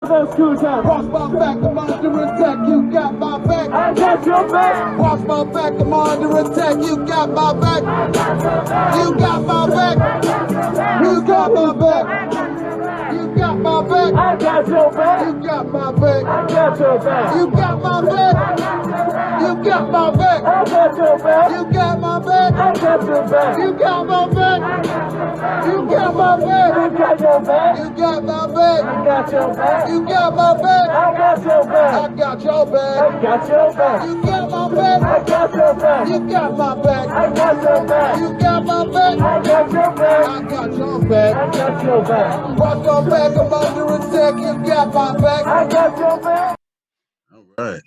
Those two times. Watch my back, I'm under attack, you got my back. I got your back. Watch my back, I'm under attack, you got my back. You got my back. You got my back. You got my back. I got your back. You got my back. I got your back. You got my back. You got my back. I got your back. You got my back. I got your back. You got my back. You got my back. I got your back. You got my back. I got your back. You got my back. I got your back. I got your back. I got your back. You got my back. I got your back. You got my back. I got your back. You got my back. I got your back. I got your back. I got your back. Watch my back, I'm under attack. You got my back. I got your back. All right.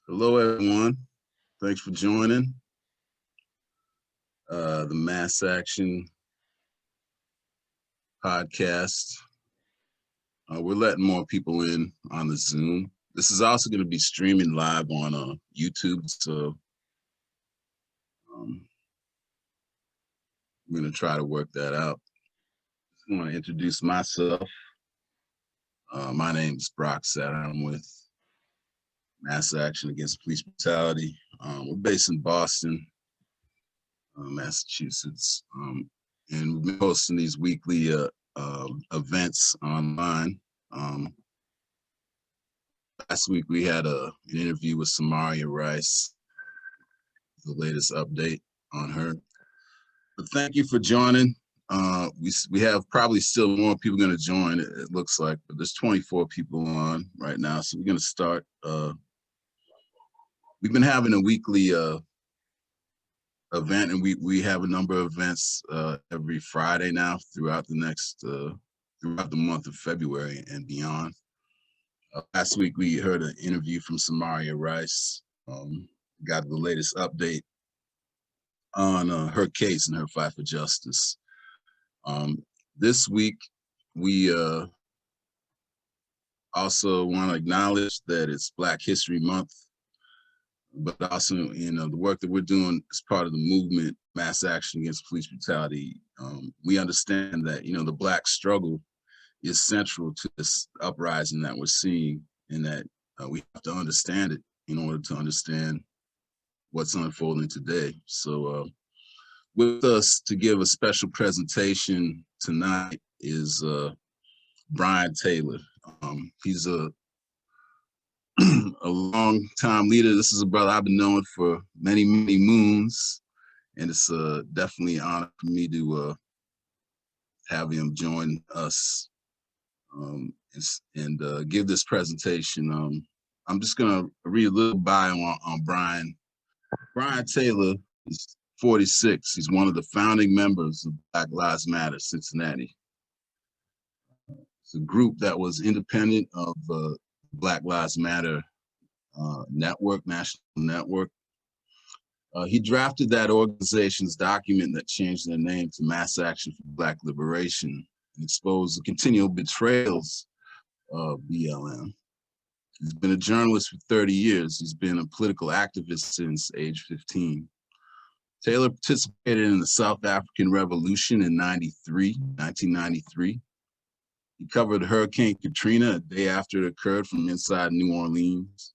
Hello, everyone. Thanks for joining the Mass Action podcast. We're letting more people in on the Zoom. This is also going to be streaming live on YouTube, so we're going to try to work that out. I want to introduce myself. My name is Brock Satter. I'm with Mass Action Against Police Brutality. We're based in Boston, Massachusetts, and we've been hosting these weekly events online. Last week we had an interview with Samaria Rice, the latest update on her. But thank you for joining. We have probably still more people going to join, it looks like, but there's 24 people on right now, so we're going to start. We've been having a weekly event, and we have a number of events every Friday now throughout the month of February and beyond. Last week we heard an interview from Samaria Rice, got the latest update on her case and her fight for justice. This week, we also want to acknowledge that it's Black History Month, but also, the work that we're doing as part of the movement, Mass Action Against Police Brutality. We understand that, the Black struggle is central to this uprising that we're seeing, and that we have to understand it in order to understand what's unfolding today. So, with us to give a special presentation tonight is Brian Taylor. He's a long-time leader. This is a brother I've been knowing for many, many moons, and it's definitely an honor for me to have him join us and give this presentation. I'm just gonna read a little bio on Brian. Brian Taylor is 46. He's one of the founding members of Black Lives Matter Cincinnati. It's a group that was independent of Black Lives Matter network, national network. He drafted that organization's document that changed their name to Mass Action for Black Liberation and exposed the continual betrayals of BLM. He's been a journalist for 30 years. He's been a political activist since age 15. Taylor participated in the South African Revolution in 1993. He covered Hurricane Katrina a day after it occurred from inside New Orleans.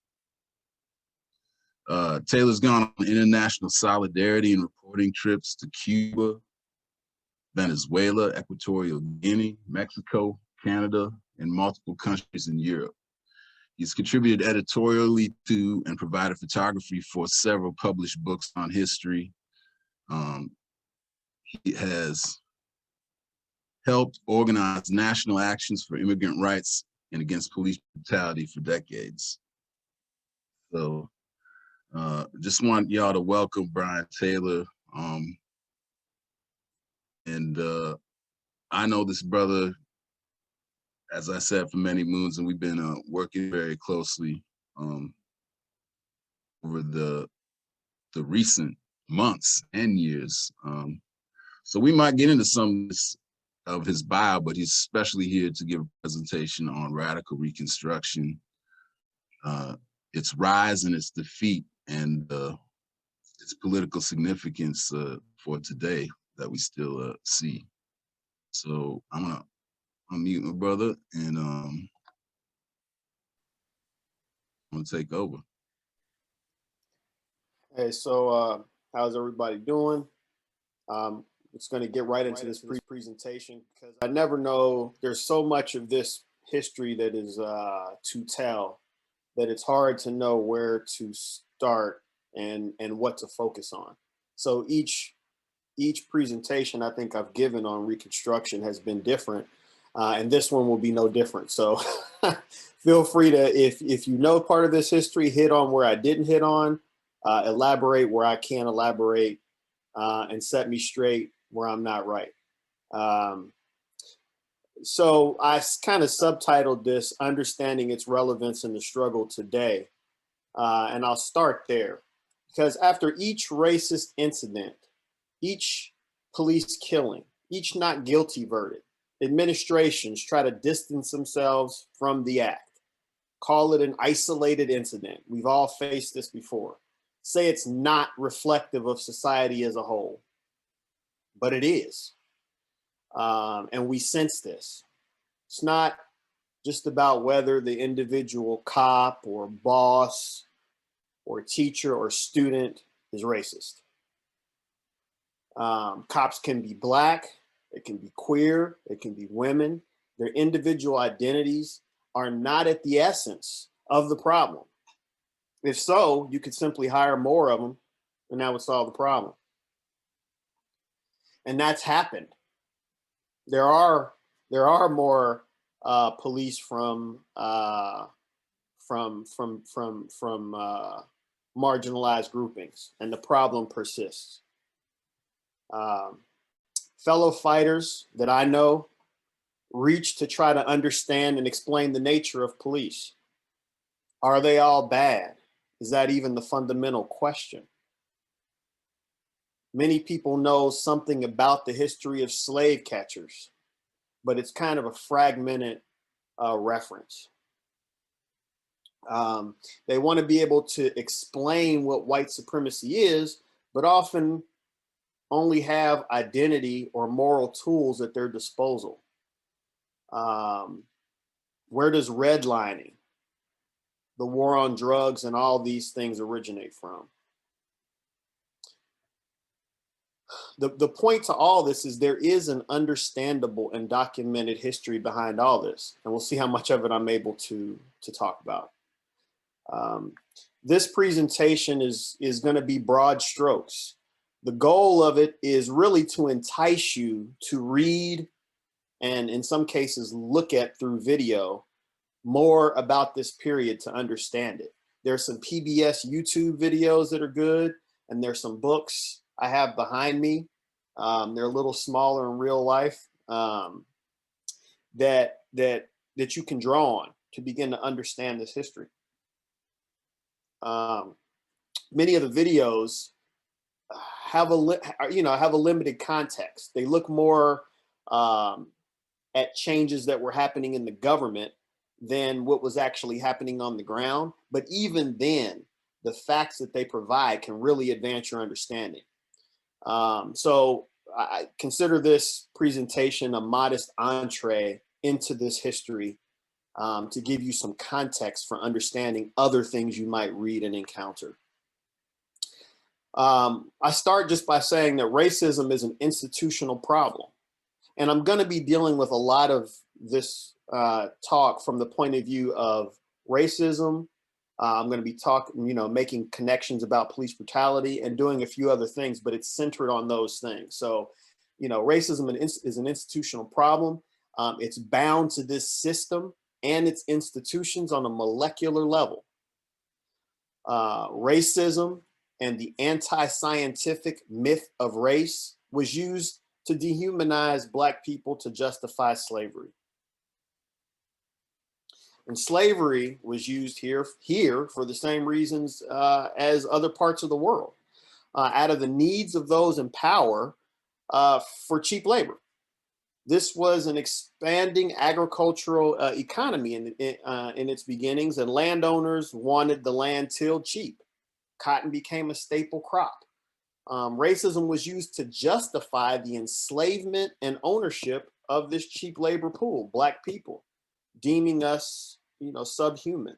Taylor's gone on international solidarity and reporting trips to Cuba, Venezuela, Equatorial Guinea, Mexico, Canada, and multiple countries in Europe. He's contributed editorially to and provided photography for several published books on history. He has helped organize national actions for immigrant rights and against police brutality for decades. So just want y'all to welcome Brian Taylor. I know this brother, as I said, for many moons, and we've been working very closely over the recent months and years. So we might get into some of his bio, but he's especially here to give a presentation on radical Reconstruction, its rise and its defeat, and its political significance for today that we still see. So I'm gonna unmute my brother, and I'm gonna take over. Hey, so how's everybody doing? It's going to get right into this presentation because I never know. There's so much of this history that is to tell that it's hard to know where to start and what to focus on. So each presentation I think I've given on Reconstruction has been different, and this one will be no different. So feel free to, if you know part of this history, hit on where I didn't hit on, elaborate where I can't elaborate, and set me straight where I'm not right. So I kind of subtitled this, Understanding Its Relevance in the Struggle Today. And I'll start there because after each racist incident, each police killing, each not guilty verdict, administrations try to distance themselves from the act. Call it an isolated incident. We've all faced this before. Say it's not reflective of society as a whole, but it is. And we sense this. It's not just about whether the individual cop or boss or teacher or student is racist. Cops can be black, it can be queer, it can be women. Their individual identities are not at the essence of the problem. If so, you could simply hire more of them and that would solve the problem. And that's happened. There are more police from marginalized groupings, and the problem persists. Fellow fighters that I know reach to try to understand and explain the nature of police. Are they all bad? Is that even the fundamental question? Many people know something about the history of slave catchers, but it's kind of a fragmented reference. They want to be able to explain what white supremacy is, but often only have identity or moral tools at their disposal. Where does redlining, the war on drugs, and all these things originate from? The point to all this is there is an understandable and documented history behind all this, and we'll see how much of it I'm able to talk about. This presentation is going to be broad strokes. The goal of it is really to entice you to read and in some cases look at through video more about this period to understand it. There's some PBS YouTube videos that are good, and there's some books I have behind me. They're a little smaller in real life, that you can draw on to begin to understand this history. Many of the videos have a limited context. They look more at changes that were happening in the government than what was actually happening on the ground. But even then, the facts that they provide can really advance your understanding. So I consider this presentation a modest entree into this history, to give you some context for understanding other things you might read and encounter. I start just by saying that racism is an institutional problem. And I'm going to be dealing with a lot of this talk from the point of view of racism. I'm going to be making connections about police brutality and doing a few other things, but it's centered on those things. So, racism is an institutional problem. It's bound to this system and its institutions on a molecular level. Racism and the anti-scientific myth of race was used to dehumanize Black people to justify slavery. And slavery was used here for the same reasons as other parts of the world, out of the needs of those in power for cheap labor. This was an expanding agricultural economy in its beginnings, and landowners wanted the land tilled cheap. Cotton became a staple crop. Racism was used to justify the enslavement and ownership of this cheap labor pool, Black people, deeming us, you know, subhuman.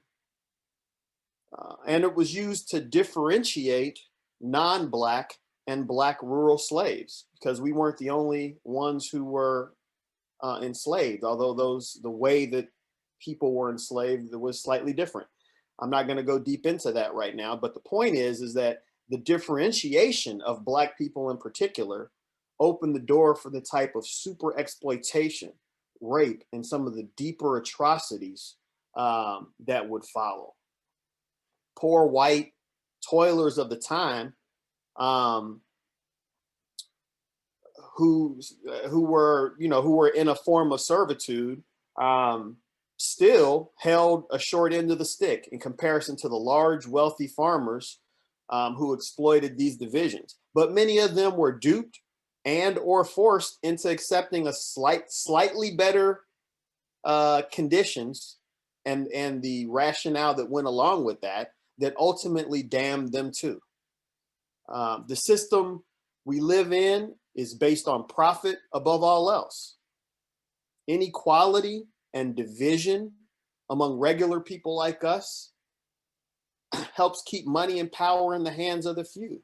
And it was used to differentiate non-Black and Black rural slaves, because we weren't the only ones who were enslaved, although the way that people were enslaved was slightly different. I'm not going to go deep into that right now, but the point is that the differentiation of Black people in particular opened the door for the type of super exploitation, rape, and some of the deeper atrocities that would follow. Poor white toilers of the time, who were in a form of servitude, still held a short end of the stick in comparison to the large, wealthy farmers who exploited these divisions. But many of them were duped and or forced into accepting a slightly better conditions and the rationale that went along with that ultimately damned them too. The system we live in is based on profit above all else. Inequality and division among regular people like us helps keep money and power in the hands of the few.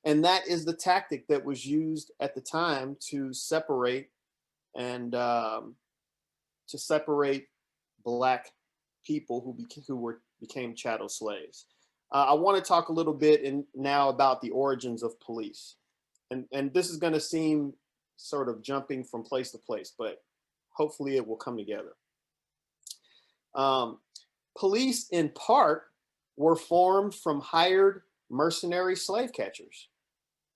And that is the tactic that was used at the time to separate Black people who became chattel slaves. I want to talk a little bit now about the origins of police. And this is going to seem sort of jumping from place to place, but hopefully it will come together. Police, in part, were formed from hired mercenary slave catchers,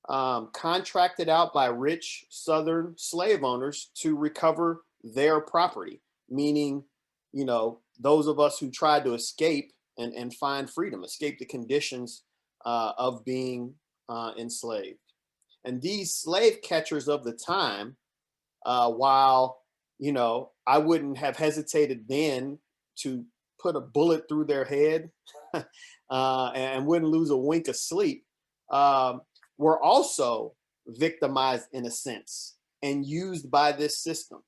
contracted out by rich Southern slave owners to recover their property, meaning, you know, those of us who tried to escape and find freedom, escape the conditions of being enslaved. And these slave catchers of the time, while, you know, I wouldn't have hesitated then to put a bullet through their head and wouldn't lose a wink of sleep, were also victimized in a sense and used by this system.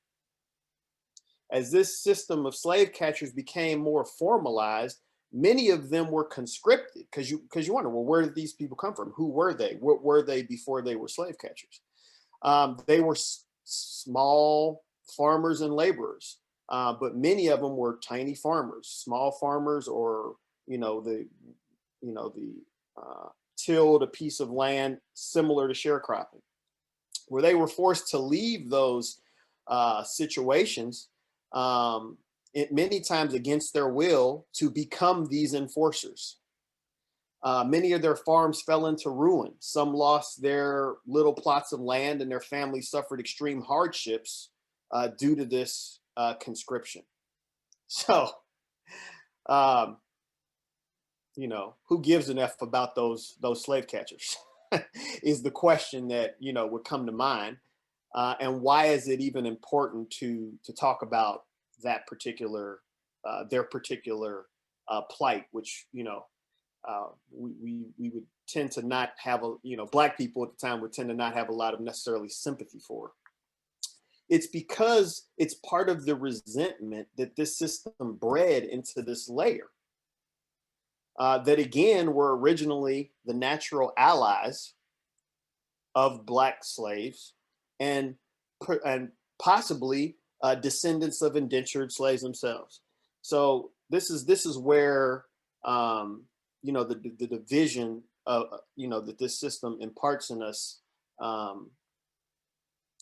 As this system of slave catchers became more formalized, many of them were conscripted, because you wonder, well, where did these people come from? Who were they? What were they before they were slave catchers? They were small farmers and laborers, but many of them were tiny farmers, small farmers, or tilled a piece of land similar to sharecropping, where they were forced to leave those situations, many times against their will, to become these enforcers. Many of their farms fell into ruin. Some lost their little plots of land, and their families suffered extreme hardships due to this conscription. So, who gives an F about those slave catchers is the question that, would come to mind. And why is it even important to talk about that particular, their particular plight, which, we would tend to not have Black people at the time would tend to not have a lot of necessarily sympathy for. It's because it's part of the resentment that this system bred into this layer. That again were originally the natural allies of Black slaves and possibly descendants of indentured slaves themselves. So this is where the division of that this system imparts in us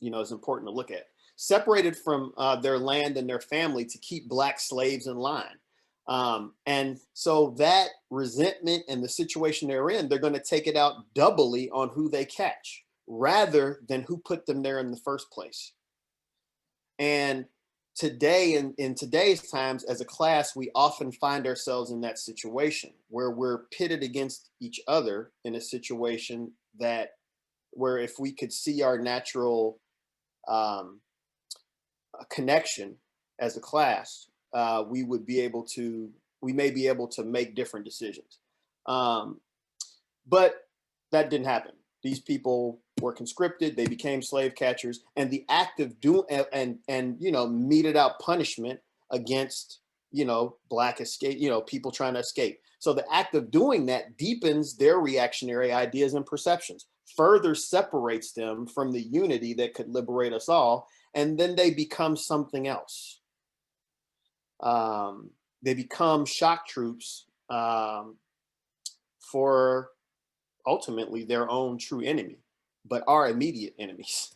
is important to look at. Separated from their land and their family to keep Black slaves in line. And so that resentment and the situation they're in, they're going to take it out doubly on who they catch rather than who put them there in the first place. And today, in today's times, as a class, we often find ourselves in that situation where we're pitted against each other in a situation where if we could see our natural connection as a class, we may be able to make different decisions. But that didn't happen. These people were conscripted, they became slave catchers, and the act of doing and meted out punishment against black escape, people trying to escape. So the act of doing that deepens their reactionary ideas and perceptions, further separates them from the unity that could liberate us all, and then they become something else. They become shock troops for ultimately their own true enemy, but our immediate enemies.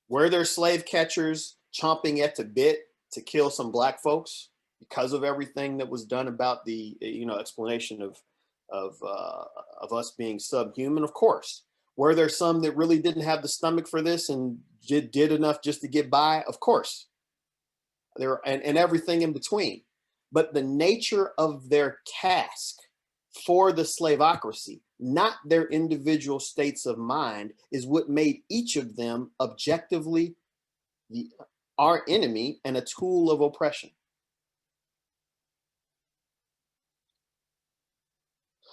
Were there slave catchers chomping at the bit to kill some black folks because of everything that was done about the explanation of us being subhuman? Of course. Were there some that really didn't have the stomach for this and did enough just to get by? Of course. There and everything in between. But the nature of their task for the slavocracy, not their individual states of mind, is what made each of them objectively our enemy and a tool of oppression.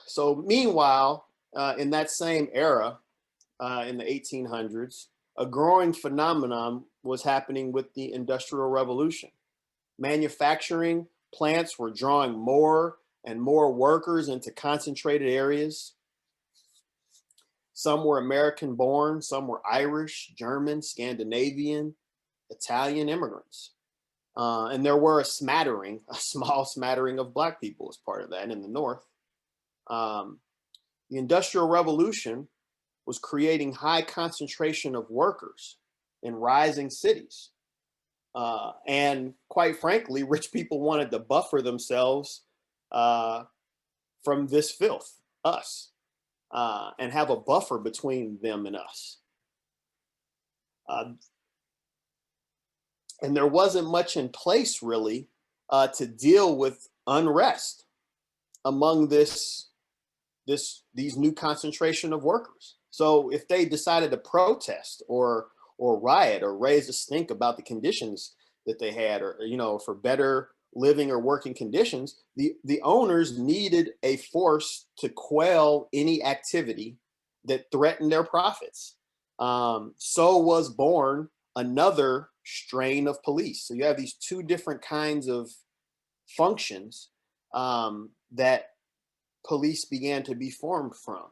So meanwhile, in that same era, in the 1800s, a growing phenomenon was happening with the Industrial Revolution. Manufacturing plants were drawing more and more workers into concentrated areas. Some were American born, some were Irish, German, Scandinavian, Italian immigrants. And there were a small smattering of black people as part of that in the North. The Industrial Revolution was creating high concentration of workers in rising cities. And quite frankly, rich people wanted to buffer themselves from this filth, us, and have a buffer between them and us. And there wasn't much in place really to deal with unrest among these new concentration of workers. So if they decided to protest or riot or raise a stink about the conditions that they had, or for better living or working conditions, the owners needed a force to quell any activity that threatened their profits. So was born another strain of police. So you have these two different kinds of functions that police began to be formed from.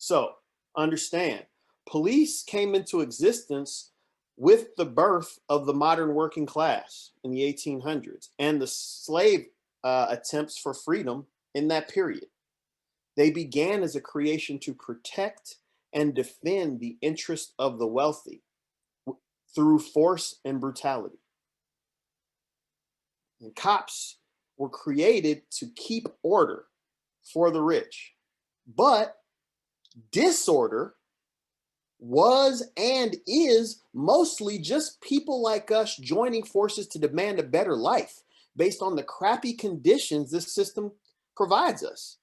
So understand, police came into existence with the birth of the modern working class in the 1800s and the slave attempts for freedom in that period. They began as a creation to protect and defend the interests of the wealthy through force and brutality. And cops were created to keep order for the rich, but disorder was and is mostly just people like us joining forces to demand a better life based on the crappy conditions this system provides us.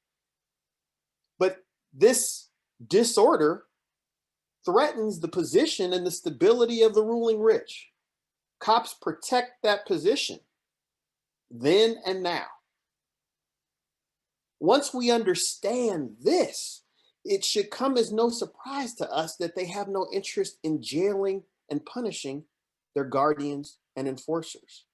But this disorder threatens the position and the stability of the ruling rich. Cops protect that position then and now. Once we understand this, it should come as no surprise to us that they have no interest in jailing and punishing their guardians and enforcers.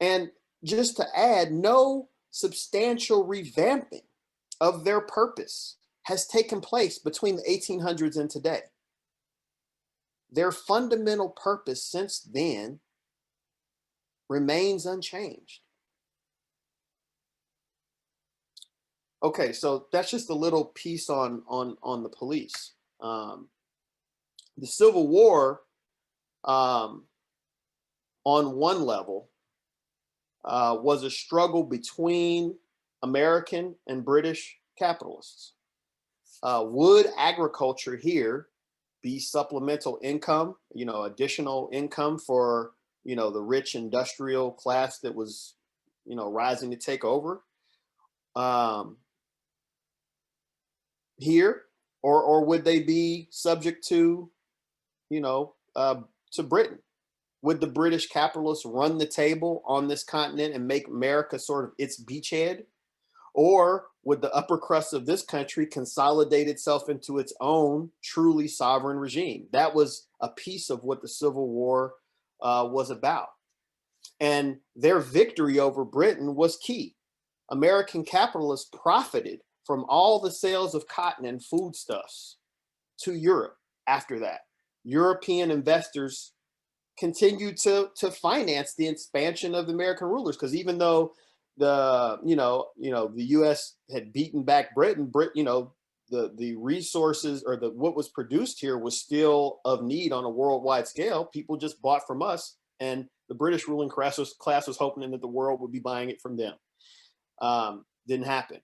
And just to add, no substantial revamping of their purpose has taken place between the 1800s and today. Their fundamental purpose since then remains unchanged. Okay, so that's just a little piece on the police. The Civil War, on one level, was a struggle between American and British capitalists. Would agriculture here be supplemental income, additional income for, the rich industrial class that was, rising to take over here, or would they be subject to, to Britain? Would the British capitalists run the table on this continent and make America sort of its beachhead? Or would the upper crust of this country consolidate itself into its own truly sovereign regime? That was a piece of what the Civil War was about. And their victory over Britain was key. American capitalists profited from all the sales of cotton and foodstuffs to Europe after that. European investors continued to finance the expansion of the American rulers, because even though the U.S. had beaten back Britain, the resources or what was produced here was still of need on a worldwide scale. People just bought from us, and the British ruling class was hoping that the world would be buying it from them. Didn't happen,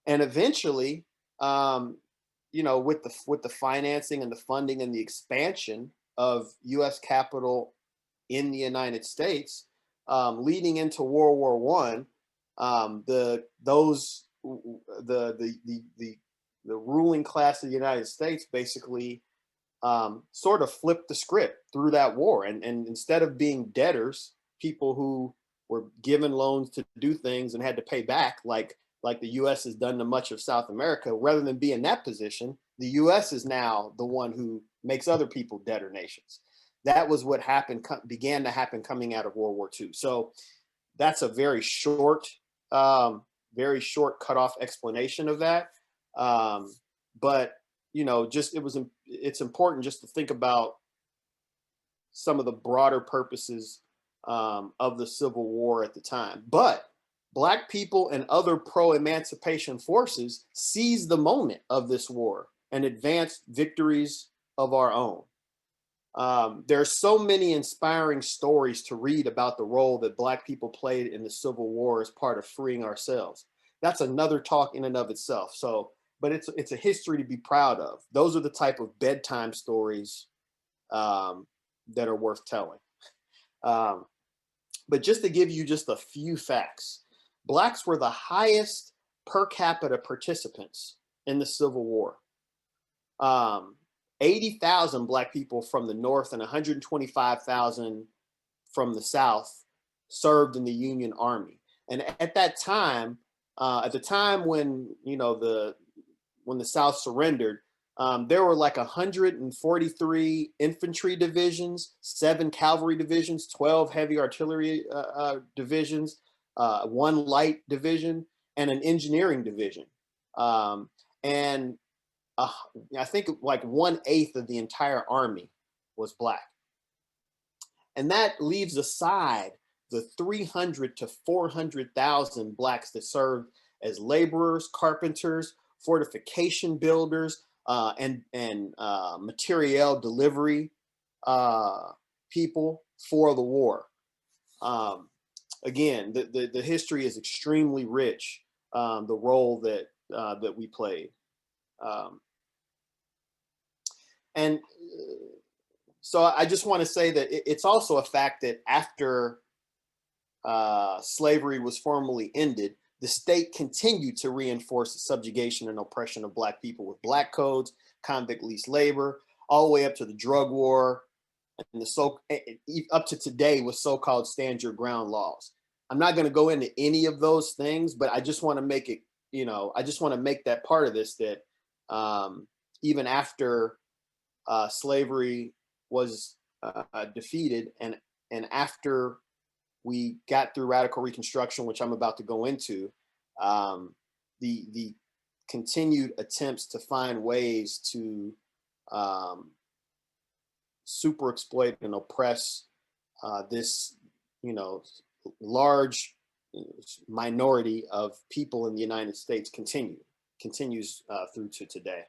and eventually, with the financing and the funding and the expansion of U.S. capital in the United States, leading into World War I, the ruling class of the United States basically sort of flipped the script through that war, and instead of being debtors, people who were given loans to do things and had to pay back, like the U.S. has done to much of South America, rather than be in that position, the U.S. is now the one who makes other people debtor nations. That was what began to happen coming out of World War II. So that's a very short cutoff explanation of that. But it's important just to think about some of the broader purposes of the Civil War at the time. But Black people and other pro-emancipation forces seized the moment of this war and advanced victories of our own. There are so many inspiring stories to read about the role that Black people played in the Civil War as part of freeing ourselves. That's another talk in and of itself. But it's a history to be proud of. Those are the type of bedtime stories that are worth telling. But just to give you just a few facts, Blacks were the highest per capita participants in the Civil War. 80,000 Black people from the North and 125,000 from the South served in the Union Army. And at that time, when the South surrendered, there were like 143 infantry divisions, 7 cavalry divisions, 12 heavy artillery divisions, 1 light division, and an engineering division. I think like 1/8 of the entire army was Black. And that leaves aside the 300 to 400,000 Blacks that served as laborers, carpenters, fortification builders, and materiel delivery people for the war. Again, the history is extremely rich, the role that we played. So I just want to say that it's also a fact that after slavery was formally ended, the state continued to reinforce the subjugation and oppression of Black people with Black codes, convict leased labor, all the way up to the drug war, and up to today with so-called stand your ground laws. I'm not going to go into any of those things, but I just want to make it, I just want to make that part of this, that even after slavery was defeated, and after we got through radical Reconstruction, which I'm about to go into, the continued attempts to find ways to super exploit and oppress this, large minority of people in the United States continues through to today.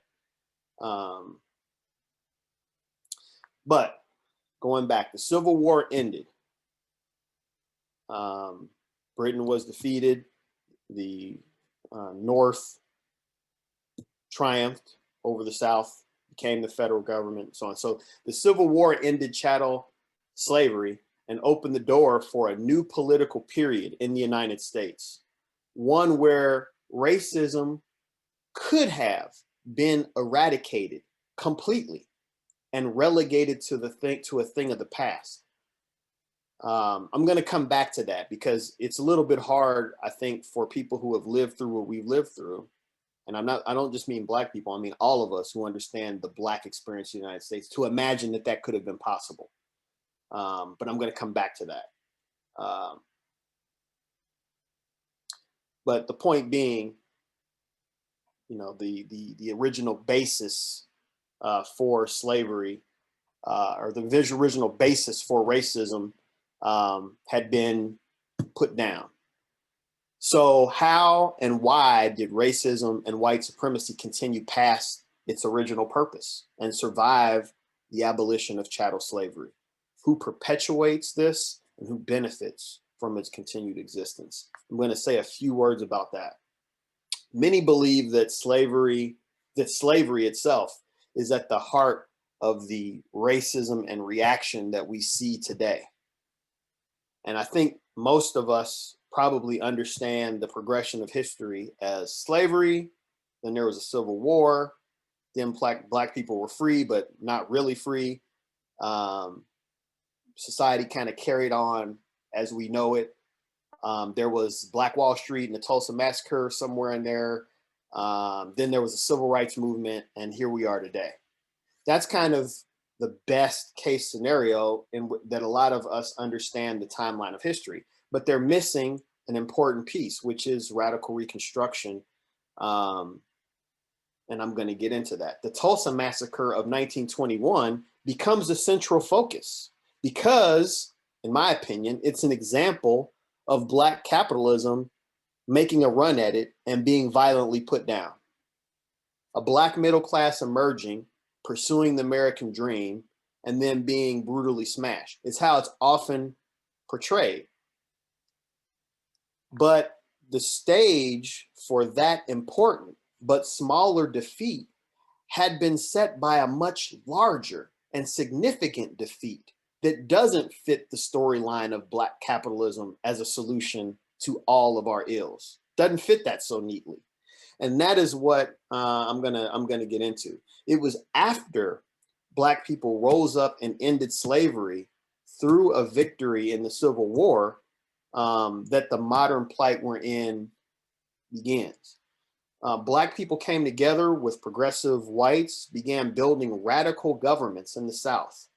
But going back, the Civil War ended. Britain was defeated. The North triumphed over the South, became the federal government, and so on. So the Civil War ended chattel slavery and opened the door for a new political period in the United States, one where racism could have been eradicated completely and relegated to a thing of the past. I'm going to come back to that because it's a little bit hard, I think, for people who have lived through what we've lived through. And I don't just mean Black people. I mean all of us who understand the Black experience in the United States to imagine that that could have been possible. But I'm going to come back to that. But the point being, you know, the original basis for slavery, or the original basis for racism, had been put down. So how and why did racism and white supremacy continue past its original purpose and survive the abolition of chattel slavery? Who perpetuates this and who benefits from its continued existence? I'm going to say a few words about that. Many believe that slavery itself is at the heart of the racism and reaction that we see today. And I think most of us probably understand the progression of history as slavery, then there was a civil war, then Black people were free, but not really free. Society kind of carried on as we know it. There was Black Wall Street and the Tulsa Massacre somewhere in there. Then there was a civil rights movement, and here we are today. That's kind of the best case scenario that a lot of us understand the timeline of history, but they're missing an important piece, which is radical Reconstruction. And I'm going to get into that. The Tulsa Massacre of 1921 becomes the central focus because, in my opinion, it's an example of Black capitalism making a run at it and being violently put down. A Black middle class emerging, pursuing the American dream, and then being brutally smashed. It's how it's often portrayed. But the stage for that important but smaller defeat had been set by a much larger and significant defeat that doesn't fit the storyline of Black capitalism as a solution to all of our ills. Doesn't fit that so neatly. And that is what I'm gonna get into. It was after Black people rose up and ended slavery through a victory in the Civil War that the modern plight we're in begins. Black people came together with progressive whites, began building radical governments in the South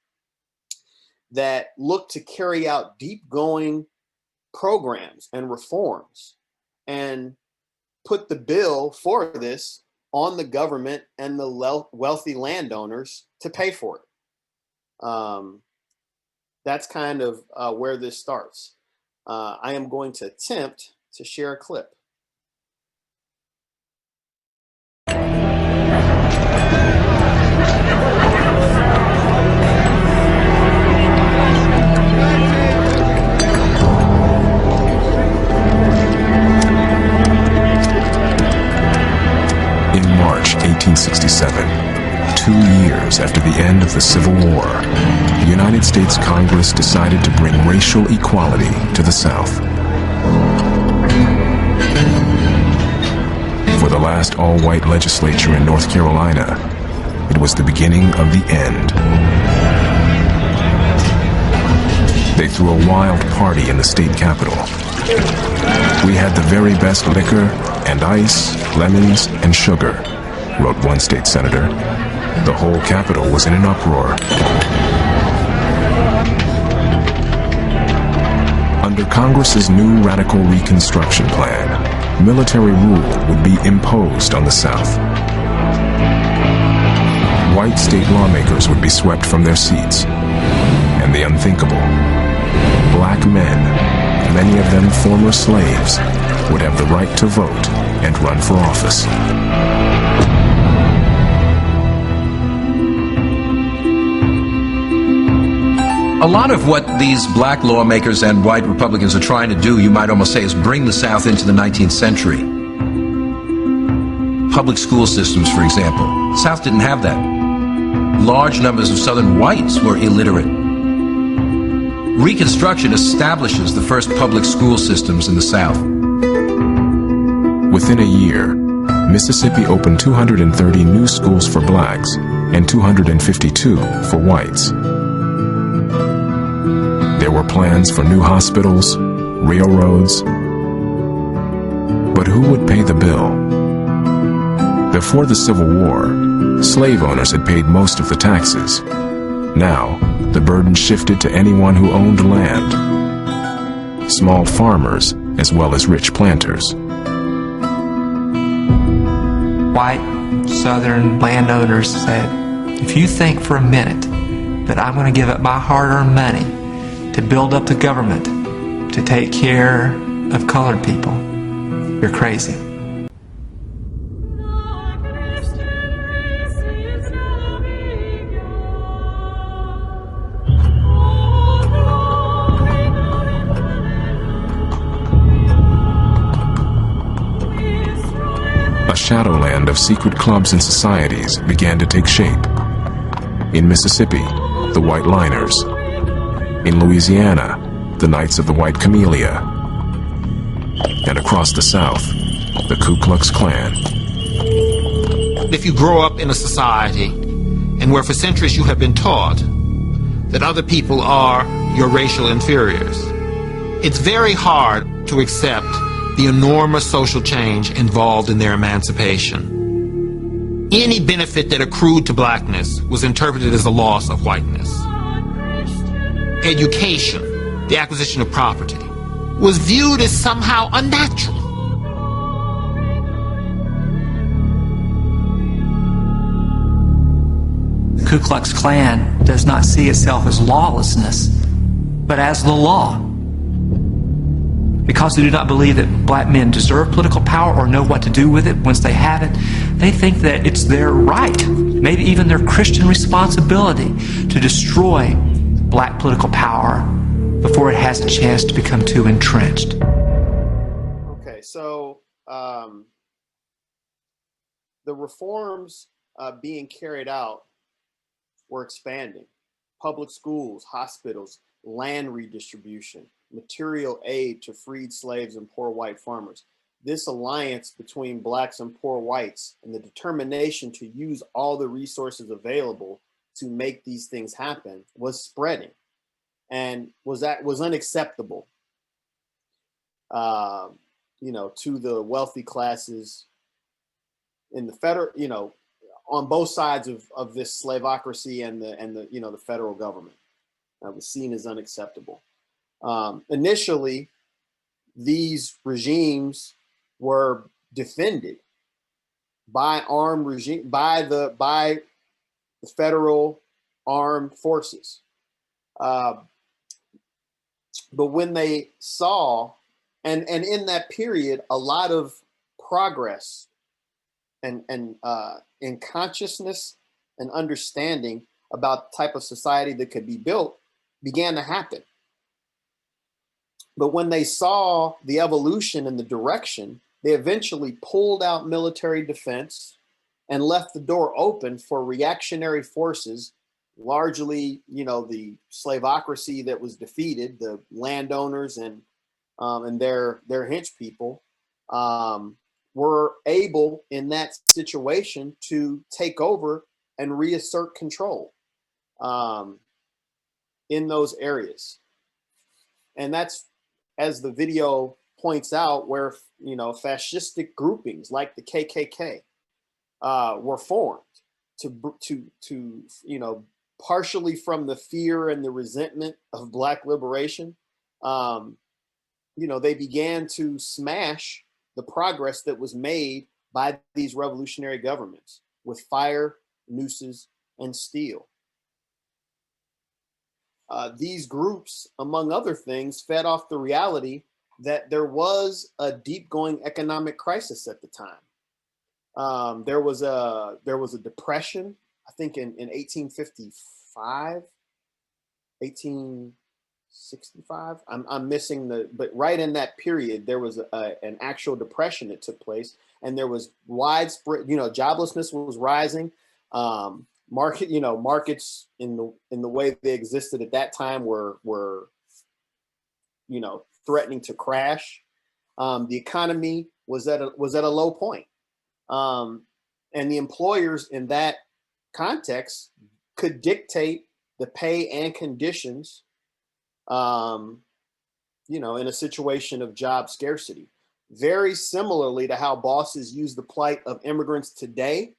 that looked to carry out deep-going programs and reforms and put the bill for this on the government and the wealthy landowners to pay for it. That's kind of where this starts. I am going to attempt to share a clip. In March 1867, 2 years after the end of the Civil War, the United States Congress decided to bring racial equality to the South. For the last all-white legislature in North Carolina, it was the beginning of the end. They threw a wild party in the state capitol. "We had the very best liquor and ice, lemons, and sugar," wrote one state senator. The whole Capitol was in an uproar. Under Congress's new radical Reconstruction plan, military rule would be imposed on the South. White state lawmakers would be swept from their seats. And the unthinkable. Black men, many of them former slaves, would have the right to vote and run for office. A lot of what these black lawmakers and white Republicans are trying to do, you might almost say, is bring the South into the 19th century. Public school systems, for example. The South didn't have that. Large numbers of Southern whites were illiterate. Reconstruction establishes the first public school systems in the South. Within a year, Mississippi opened 230 new schools for blacks and 252 for whites. There were plans for new hospitals, railroads. But who would pay the bill? Before the Civil War, slave owners had paid most of the taxes. Now, the burden shifted to anyone who owned land, small farmers as well as rich planters. White Southern landowners said, if you think for a minute that I'm going to give up my hard-earned money to build up the government to take care of colored people, you're crazy. A shadowland of secret clubs and societies began to take shape. In Mississippi, the White Liners. In Louisiana, the Knights of the White Camellia. And across the South, the Ku Klux Klan. If you grow up in a society and where for centuries you have been taught that other people are your racial inferiors, it's very hard to accept the enormous social change involved in their emancipation. Any benefit that accrued to blackness was interpreted as a loss of whiteness. Education, the acquisition of property, was viewed as somehow unnatural. The Ku Klux Klan does not see itself as lawlessness, but as the law. Because they do not believe that black men deserve political power or know what to do with it once they have it, they think that it's their right, maybe even their Christian responsibility, to destroy black political power before it has a chance to become too entrenched. Okay, so the reforms being carried out were expanding. Public schools, hospitals, land redistribution, material aid to freed slaves and poor white farmers. This alliance between blacks and poor whites and the determination to use all the resources available to make these things happen was spreading and was unacceptable, to the wealthy classes in the federal, on both sides of this slavocracy and the federal government. Was seen as unacceptable. Initially, these regimes were defended by the federal armed forces. But when they saw, and in that period, a lot of progress and in consciousness and understanding about the type of society that could be built began to happen. But when they saw the evolution and the direction, they eventually pulled out military defense and left the door open for reactionary forces, largely, the slavocracy that was defeated, the landowners and their hench people, were able in that situation to take over and reassert control in those areas. And that's, as the video points out, where fascistic groupings like the KKK were formed to partially from the fear and the resentment of Black liberation. They began to smash the progress that was made by these revolutionary governments with fire, nooses, and steel. These groups, among other things, fed off the reality that there was a deep-going economic crisis at the time. There was a depression, I think in 1855, 1865. I'm missing but right in that period, there was an actual depression that took place, and there was widespread, joblessness was rising. Markets in the way they existed at that time were threatening to crash. The economy was at a low point. And the employers in that context could dictate the pay and conditions you know, in a situation of job scarcity. Very similarly to how bosses use the plight of immigrants today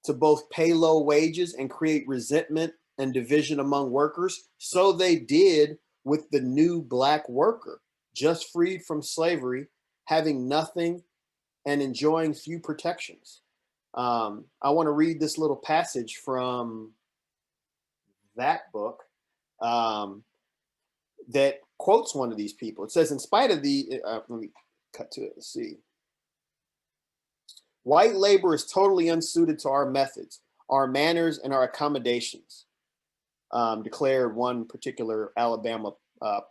to both pay low wages and create resentment and division among workers, so they did with the new black worker, just freed from slavery, having nothing and enjoying few protections. I want to read this little passage from that book that quotes one of these people. It says, in spite of the, let me cut to it, let's see. White labor is totally unsuited to our methods, our manners, and our accommodations, declared one particular Alabama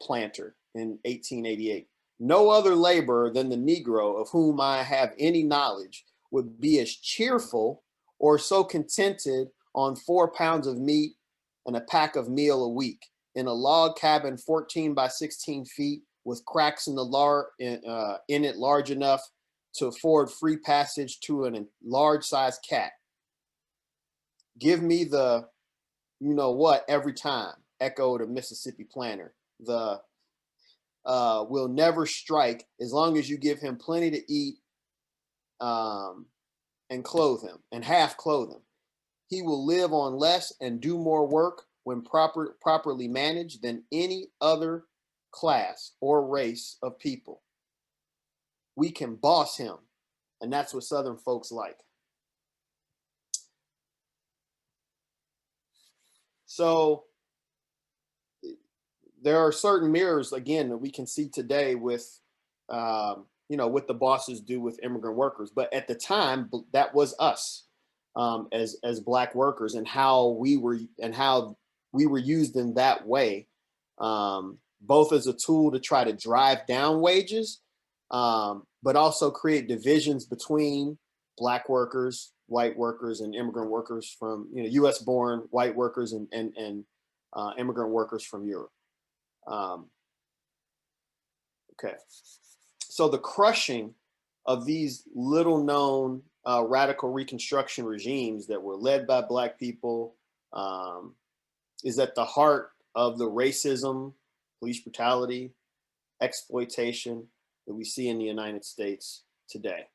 planter in 1888. No other laborer than the Negro, of whom I have any knowledge, would be as cheerful or so contented on 4 pounds of meat and a pack of meal a week in a log cabin 14 by 16 feet with cracks in the in it large enough to afford free passage to a large-sized cat. Give me the, you know what, every time, echoed a Mississippi planter. The will never strike as long as you give him plenty to eat and clothe him, and half clothe him. He will live on less and do more work when properly managed than any other class or race of people. We can boss him, and that's what Southern folks like. So there are certain mirrors, again, that we can see today with, you know, what the bosses do with immigrant workers. But at the time, that was us as Black workers, and how we were used in that way, both as a tool to try to drive down wages, but also create divisions between Black workers, white workers, and immigrant workers from, you know, U.S. born white workers and immigrant workers from Europe. Okay, so the crushing of these little known radical Reconstruction regimes that were led by Black people is at the heart of the racism, police brutality, exploitation that we see in the United States today.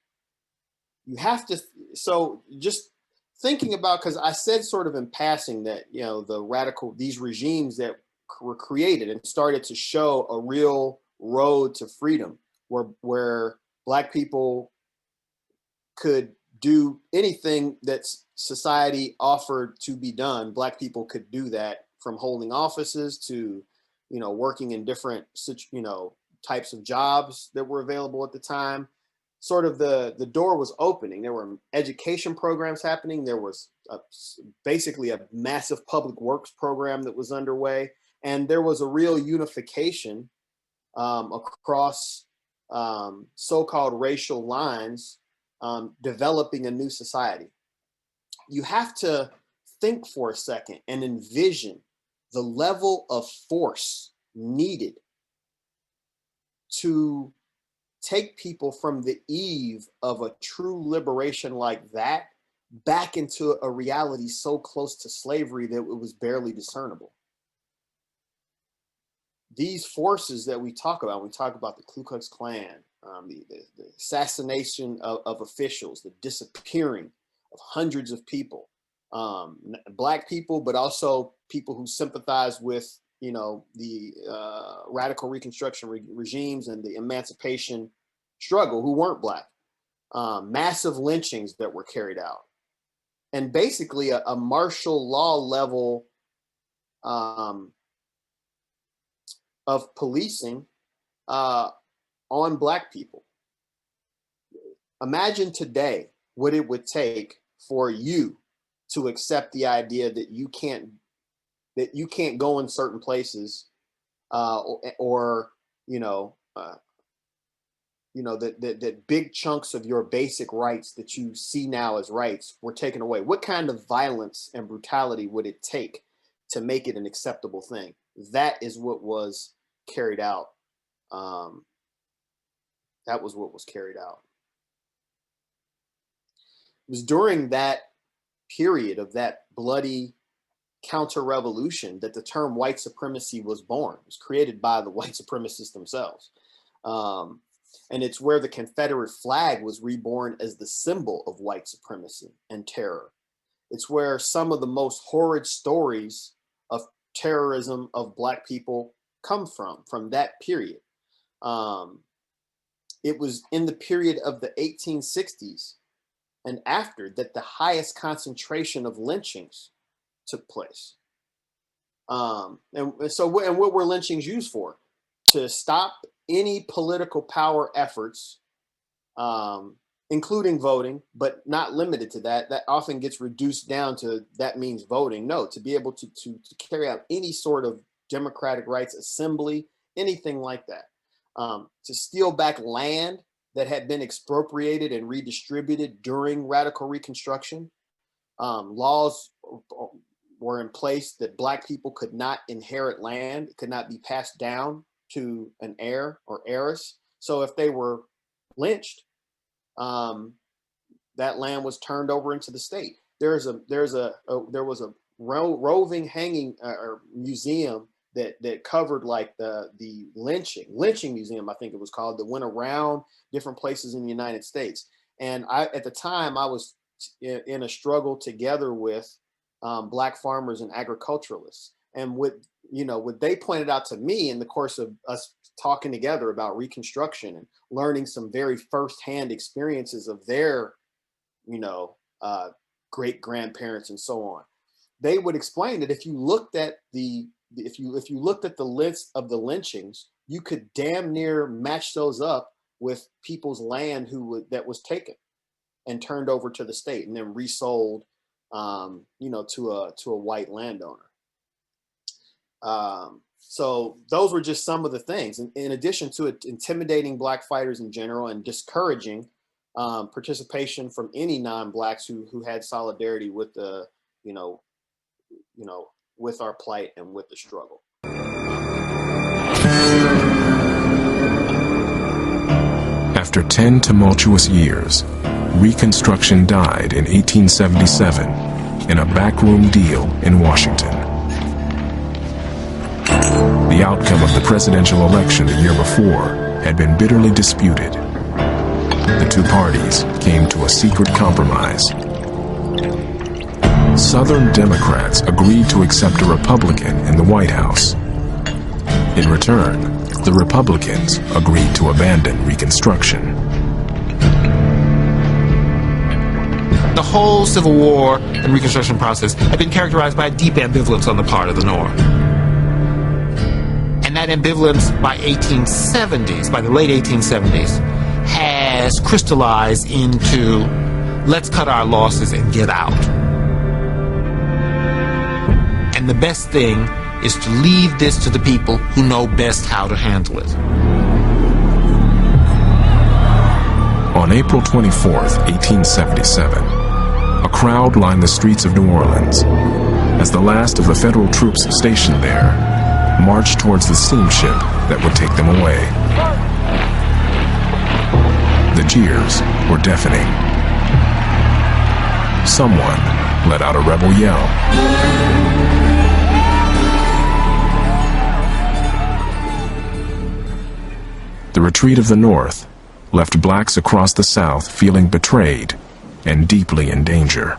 You have to, so just thinking about, because I said sort of in passing that, you know, these regimes that were created and started to show a real road to freedom where Black people could do anything that society offered to be done. Black people could do that, from holding offices to, you know, working in different, you know, types of jobs that were available at the time. Sort of the door was opening. There were education programs happening. There was basically a massive public works program that was underway. And there was a real unification across so-called racial lines, developing a new society. You have to think for a second and envision the level of force needed to take people from the eve of a true liberation like that back into a reality so close to slavery that it was barely discernible. These forces that we talk about the Ku Klux Klan, the assassination of officials, the disappearing of hundreds of people, Black people, but also people who sympathize with, you know, the radical Reconstruction regimes and the emancipation struggle, who weren't Black, massive lynchings that were carried out, and basically a martial law level of policing on Black people. Imagine today what it would take for you to accept the idea that you can't go in certain places, or that big chunks of your basic rights that you see now as rights were taken away. What kind of violence and brutality would it take to make it an acceptable thing? That is what was carried out. That was what was carried out. It was during that period of that bloody counter-revolution that the term white supremacy was born. It was created by the white supremacists themselves. And it's where the Confederate flag was reborn as the symbol of white supremacy and terror. It's where some of the most horrid stories of terrorism of Black people come from that period. It was in the period of the 1860s and after that the highest concentration of lynchings took place. And what were lynchings used for? To stop any political power efforts, including voting, but not limited to that. That often gets reduced down to that means voting. No, to be able to carry out any sort of democratic rights, assembly, anything like that. To steal back land that had been expropriated and redistributed during radical Reconstruction. Laws were in place that Black people could not inherit land, it could not be passed down to an heir or heiress. So if they were lynched, that land was turned over into the state. There was a roving hanging or museum that covered like the lynching museum, I think it was called, that went around different places in the United States. And at the time I was in a struggle together with Black farmers and agriculturalists. And what they pointed out to me in the course of us talking together about Reconstruction and learning some very firsthand experiences of their, great grandparents and so on, they would explain that if you looked at the list of the lynchings, you could damn near match those up with people's land that was taken and turned over to the state and then resold, to a white landowner. So those were just some of the things. And in addition to it, intimidating Black fighters in general and discouraging participation from any non-Blacks who had solidarity with the, with our plight and with the struggle. After 10 tumultuous years, Reconstruction died in 1877 in a backroom deal in Washington. The outcome of the presidential election the year before had been bitterly disputed. The two parties came to a secret compromise. Southern Democrats agreed to accept a Republican in the White House. In return, the Republicans agreed to abandon Reconstruction. The whole Civil War and Reconstruction process had been characterized by a deep ambivalence on the part of the North. And that ambivalence by the late 1870s, has crystallized into, let's cut our losses and get out. And the best thing is to leave this to the people who know best how to handle it. On April 24th, 1877, a crowd lined the streets of New Orleans as the last of the federal troops stationed there marched towards the steamship that would take them away. The jeers were deafening. Someone let out a rebel yell. The retreat of the North left Blacks across the South feeling betrayed and deeply in danger.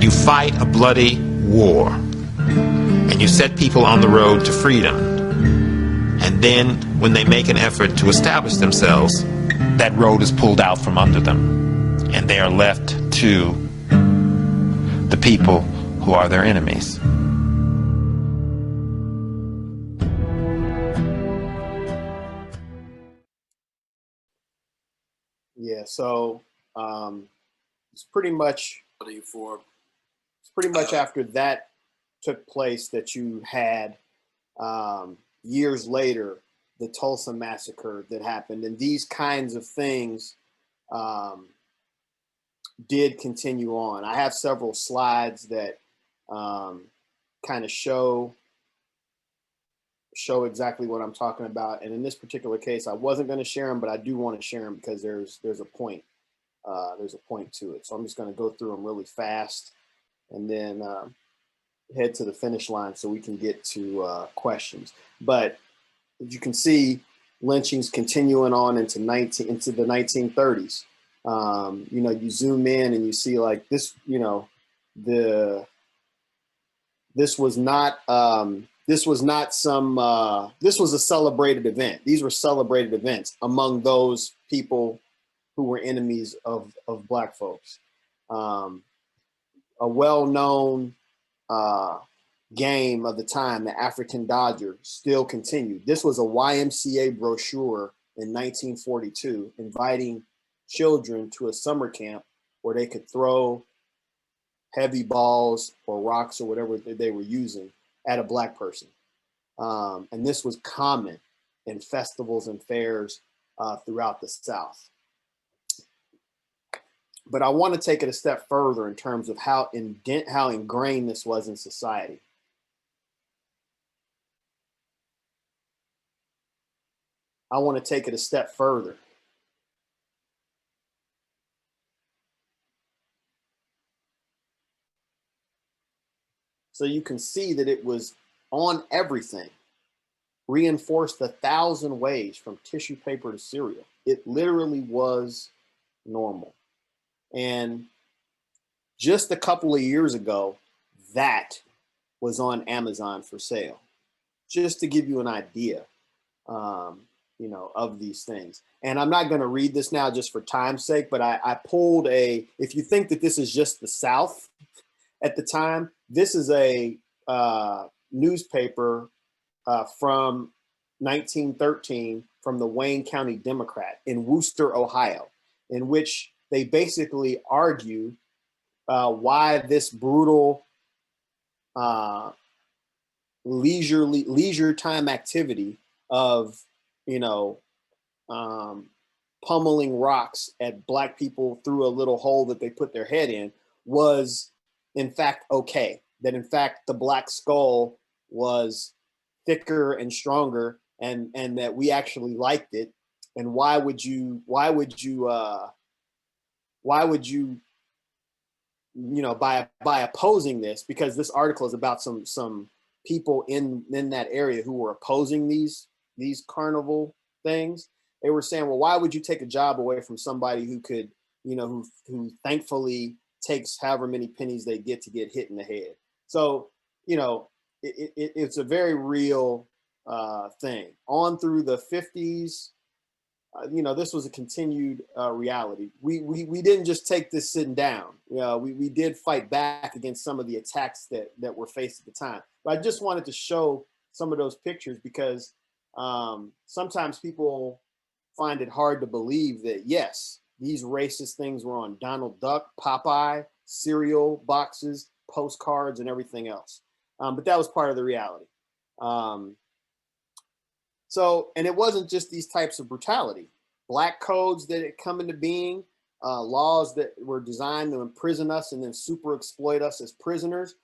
You fight a bloody war, and you set people on the road to freedom. And then, when they make an effort to establish themselves, that road is pulled out from under them, and they are left to the people who are their enemies. Yeah, so it's pretty much after that took place that you had years later the Tulsa Massacre that happened, and these kinds of things did continue on. I have several slides that kind of show exactly what I'm talking about. And in this particular case, I wasn't going to share them, but I do want to share them because there's a point. There's a point to it. So I'm just going to go through them really fast. and then head to the finish line so we can get to questions. But as you can see, lynchings continuing on into the 1930s. You know, you zoom in and you see like this. You know, this was not this was a celebrated event. These were celebrated events among those people who were enemies of Black folks. A well-known game of the time, the African Dodger, still continued. This was a YMCA brochure in 1942 inviting children to a summer camp where they could throw heavy balls or rocks or whatever they were using at a Black person. And this was common in festivals and fairs throughout the South. But I want to take it a step further in terms of how ingrained this was in society. I want to take it a step further. So you can see that it was on everything, reinforced 1,000 ways from tissue paper to cereal. It literally was normal. And just a couple of years ago, that was on Amazon for sale, just to give you an idea, you know, of these things. And I'm not going to read this now just for time's sake, but I pulled if you think that this is just the South at the time, this is a newspaper from 1913 from the Wayne County Democrat in Wooster, Ohio, in which they basically argue why this brutal leisure time activity of, you know, pummeling rocks at Black people through a little hole that they put their head in was in fact okay. That in fact the Black skull was thicker and stronger, and that we actually liked it. And why would you you know, by opposing this, because this article is about some people in that area who were opposing these carnival things. They were saying, well, why would you take a job away from somebody who could, you know, who thankfully takes however many pennies they get to get hit in the head. So, you know, it's a very real thing. On through the 50s, you know, this was a continued reality. We didn't just take this sitting down. You know, we did fight back against some of the attacks that were faced at the time. But I just wanted to show some of those pictures because sometimes people find it hard to believe that, yes, these racist things were on Donald Duck, Popeye, cereal boxes, postcards, and everything else. But that was part of the reality. So, and it wasn't just these types of brutality. Black codes that had come into being, laws that were designed to imprison us and then super exploit us as prisoners,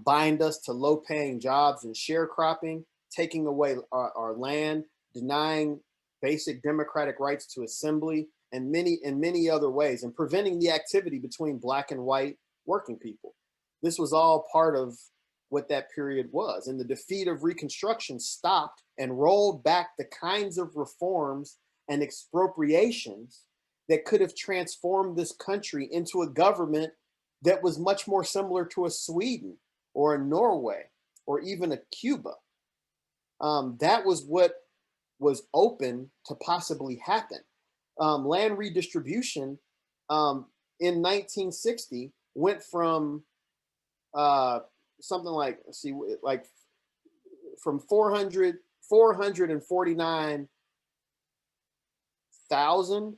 bind us to low-paying jobs and sharecropping, taking away our land, denying basic democratic rights to assembly, and many other ways, and preventing the activity between Black and white working people. This was all part of what that period was. And the defeat of Reconstruction stopped and rolled back the kinds of reforms and expropriations that could have transformed this country into a government that was much more similar to a Sweden or a Norway or even a Cuba. That was what was open to possibly happen. Land redistribution in 1960 went from something like, let's see, like from 449,000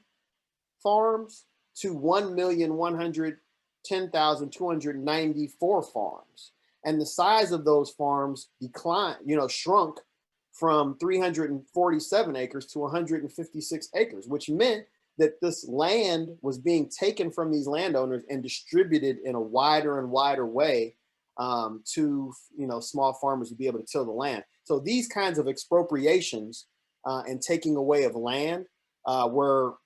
farms to 1,110,294 farms. And the size of those farms declined, you know, shrunk from 347 acres to 156 acres, which meant that this land was being taken from these landowners and distributed in a wider and wider way to, you know, small farmers to be able to till the land. So these kinds of expropriations and taking away of land were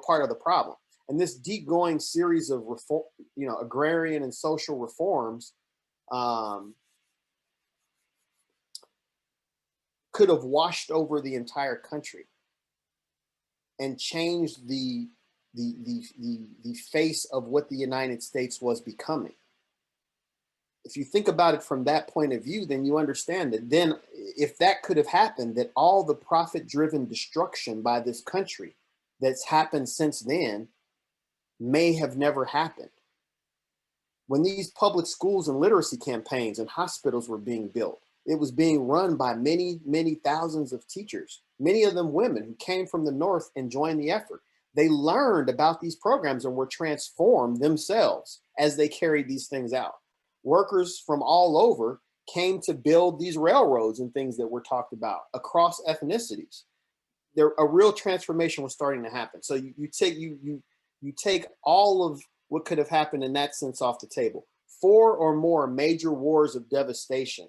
part of the problem. And this deep going series of agrarian and social reforms could have washed over the entire country and changed the face of what the United States was becoming. If you think about it from that point of view, then you understand that then if that could have happened, that all the profit-driven destruction by this country that's happened since then may have never happened. When these public schools and literacy campaigns and hospitals were being built, it was being run by many, many thousands of teachers, many of them women who came from the North and joined the effort. They learned about these programs and were transformed themselves as they carried these things out. Workers from all over came to build these railroads and things that were talked about across ethnicities. A real transformation was starting to happen. So you take all of what could have happened in that sense off the table. 4 or more major wars of devastation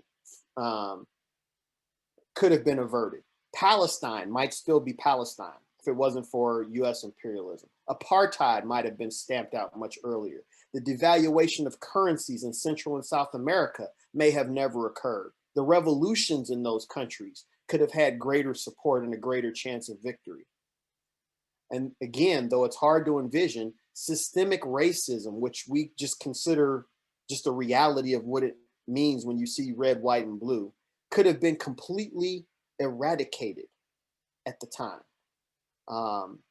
could have been averted. Palestine might still be Palestine if it wasn't for US imperialism. Apartheid might have been stamped out much earlier. The devaluation of currencies in Central and South America may have never occurred. The revolutions in those countries could have had greater support and a greater chance of victory. And again, though it's hard to envision, systemic racism, which we just consider just a reality of what it means when you see red, white, and blue, could have been completely eradicated at the time.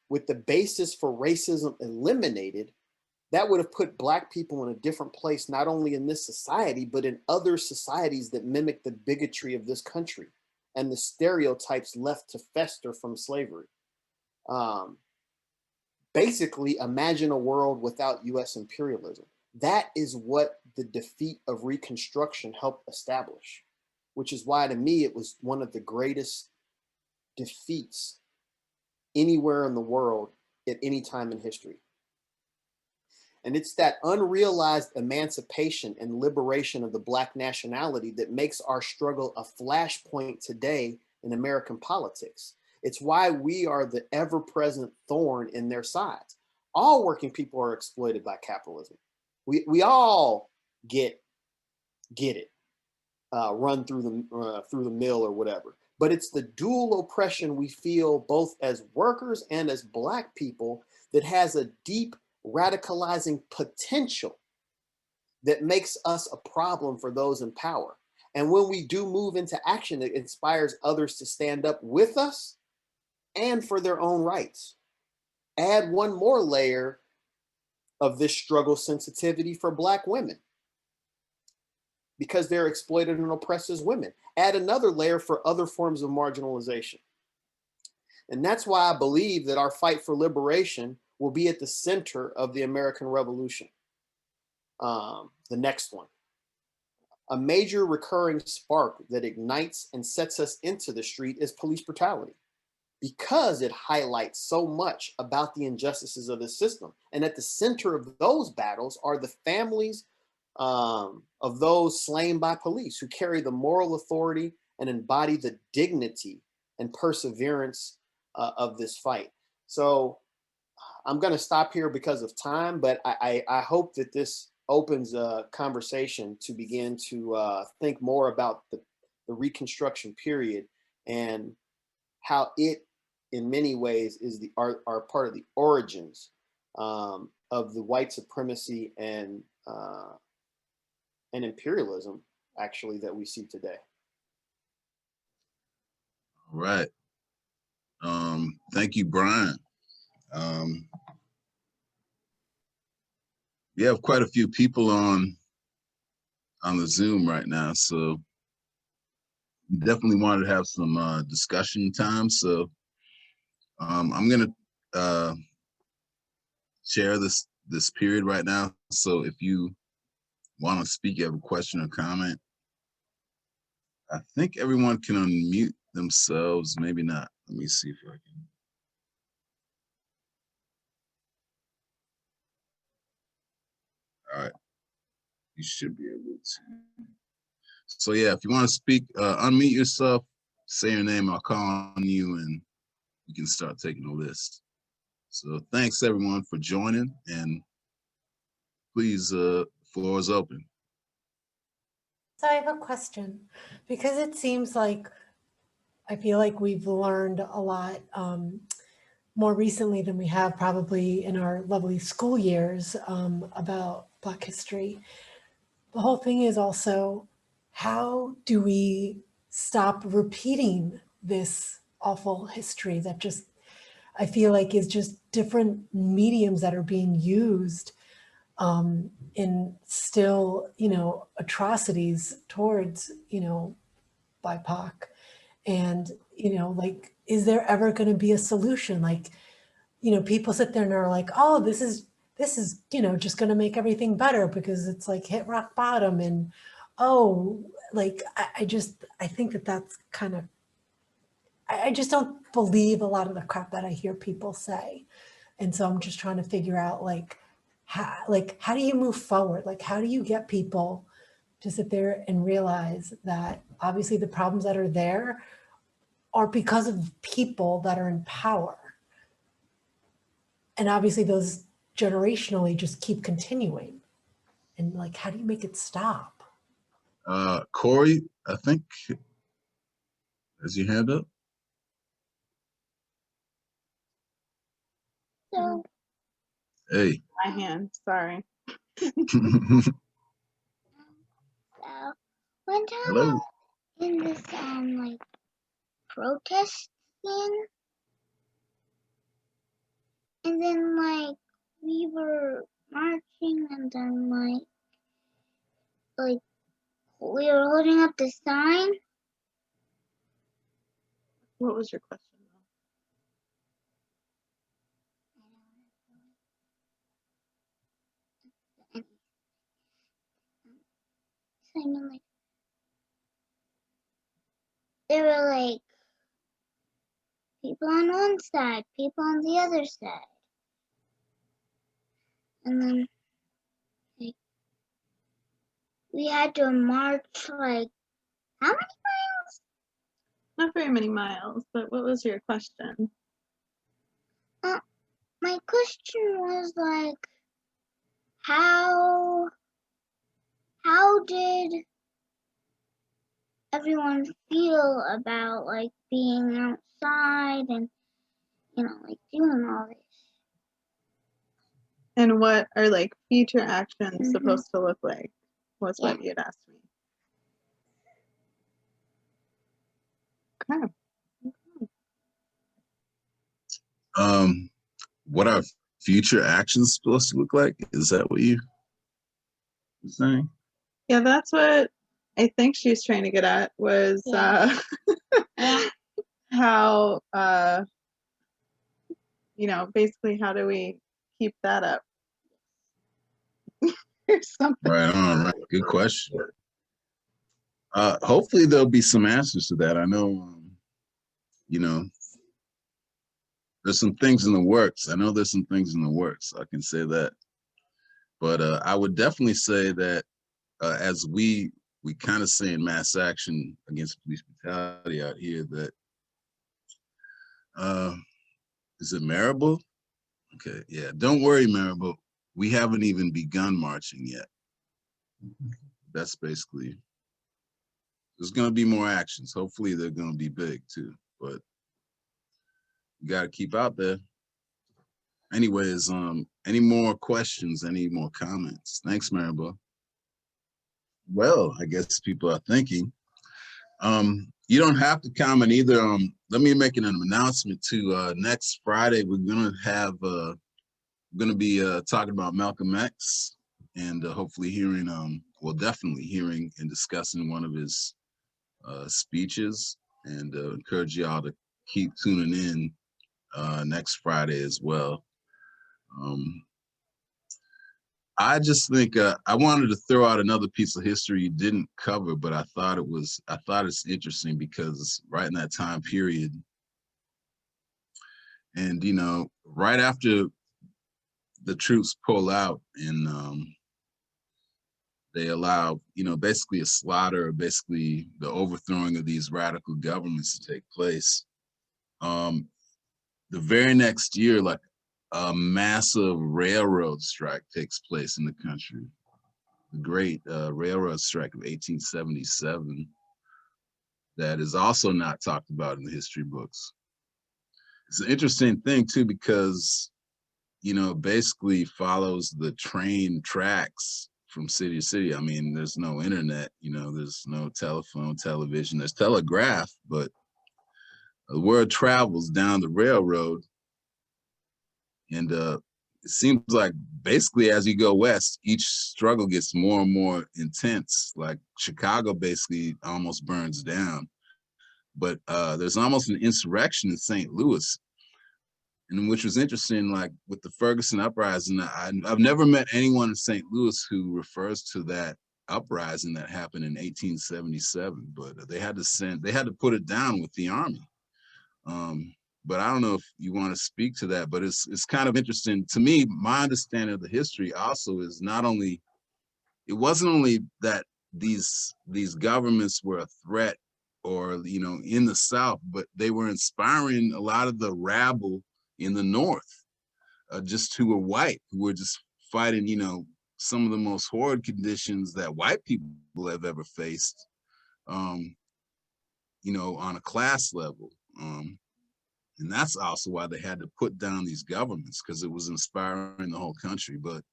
With the basis for racism eliminated, that would have put Black people in a different place, not only in this society, but in other societies that mimic the bigotry of this country and the stereotypes left to fester from slavery. Basically, imagine a world without US imperialism. That is what the defeat of Reconstruction helped establish, which is why, to me, it was one of the greatest defeats anywhere in the world at any time in history. And it's that unrealized emancipation and liberation of the Black nationality that makes our struggle a flashpoint today in American politics. It's why we are the ever-present thorn in their sides. All working people are exploited by capitalism. We all get it, run through the mill or whatever. But it's the dual oppression we feel both as workers and as Black people that has a deep radicalizing potential that makes us a problem for those in power. And when we do move into action, it inspires others to stand up with us and for their own rights. Add one more layer of this struggle sensitivity for Black women, because they're exploited and oppressed as women. Add another layer for other forms of marginalization. And that's why I believe that our fight for liberation will be at the center of the American Revolution. The next one. A major recurring spark that ignites and sets us into the street is police brutality, because it highlights so much about the injustices of the system. And at the center of those battles are the families of those slain by police, who carry the moral authority and embody the dignity and perseverance of this fight. So I'm going to stop here because of time, but I hope that this opens a conversation to begin to think more about the Reconstruction period and how it, in many ways, is are part of the origins of the white supremacy and imperialism, actually, that we see today. All right. Thank you, Brian. We have quite a few people on the Zoom right now, so we definitely wanted to have some discussion time. So I'm gonna share this period right now. So if you want to speak, you have a question or comment, I think everyone can unmute themselves. Maybe not. Let me see if I can. All right, you should be able to. So yeah, if you want to speak, unmute yourself, say your name, I'll call on you, and we can start taking a list. So thanks everyone for joining, and please, floor is open. So I have a question, because it seems like, I feel like we've learned a lot more recently than we have probably in our lovely school years about Black history. The whole thing is also, how do we stop repeating this awful history that just, I feel like, is just different mediums that are being used in still, atrocities towards, BIPOC. And, like, is there ever going to be a solution? Like, people sit there and are like, oh, this is, just going to make everything better because it's like hit rock bottom. And, oh, like, I think that that's kind of, I just don't believe a lot of the crap that I hear people say. And so I'm just trying to figure out how do you move forward? Like, how do you get people to sit there and realize that obviously the problems that are there are because of people that are in power. And obviously those generationally just keep continuing. And like, how do you make it stop? Corey, I think, has your hand up? So, Hey. my hand, sorry. So, one time Hello. I was in this, like, protest thing, and then, like, we were marching, and then, like, we were holding up the sign. What was your question? I mean, like, there were, like, people on one side, people on the other side. And then, like, we had to march, like, how many miles? Not very many miles, but what was your question? My question was, like, how did everyone feel about, like, being outside and, like, doing all this? And what are, like, future actions supposed to look like? Was what you'd asked me. Okay. What are future actions supposed to look like? Is that what you're saying? Yeah, that's what I think she's trying to get at, was how, basically how do we keep that up? Or something. Right on, right. Good question. Hopefully there'll be some answers to that. I know, there's some things in the works. I know there's some things in the works. I can say that. But I would definitely say that as we kind of say in mass action against police brutality out here, that is it Maribel? Okay, yeah. Don't worry, Maribel. We haven't even begun marching yet. That's basically, there's going to be more actions. Hopefully they're going to be big too, but you got to keep out there. Anyways, any more questions, any more comments? Thanks, Maribel. Well, I guess people are thinking. You don't have to comment either. Let me make an announcement too. Next Friday, we're gonna be talking about Malcolm X, and hopefully hearing, well, definitely hearing and discussing one of his speeches, and encourage y'all to keep tuning in next Friday as well. I just think I wanted to throw out another piece of history you didn't cover, but I thought it's interesting because right in that time period, and right after the troops pull out and they allow basically a slaughter, basically the overthrowing of these radical governments to take place. The very next year, like a massive railroad strike takes place in the country. The great railroad strike of 1877 that is also not talked about in the history books. It's an interesting thing too, because, you know, basically follows the train tracks from city to city. I mean, there's no internet, you know, there's no telephone, television, there's telegraph, but the word travels down the railroad. And it seems like basically as you go west, each struggle gets more and more intense. Like Chicago basically almost burns down. But there's almost an insurrection in St. Louis, and which was interesting, like with the Ferguson uprising. I've never met anyone in St. Louis who refers to that uprising that happened in 1877, but they had to put it down with the army. But I don't know if you want to speak to that, but it's kind of interesting to me. My understanding of the history also is it wasn't only that these governments were a threat or, you know, in the South, but they were inspiring a lot of the rabble in the North, just who were white, who were just fighting, you know, some of the most horrid conditions that white people have ever faced, you know, on a class level. And that's also why they had to put down these governments, because it was inspiring the whole country. But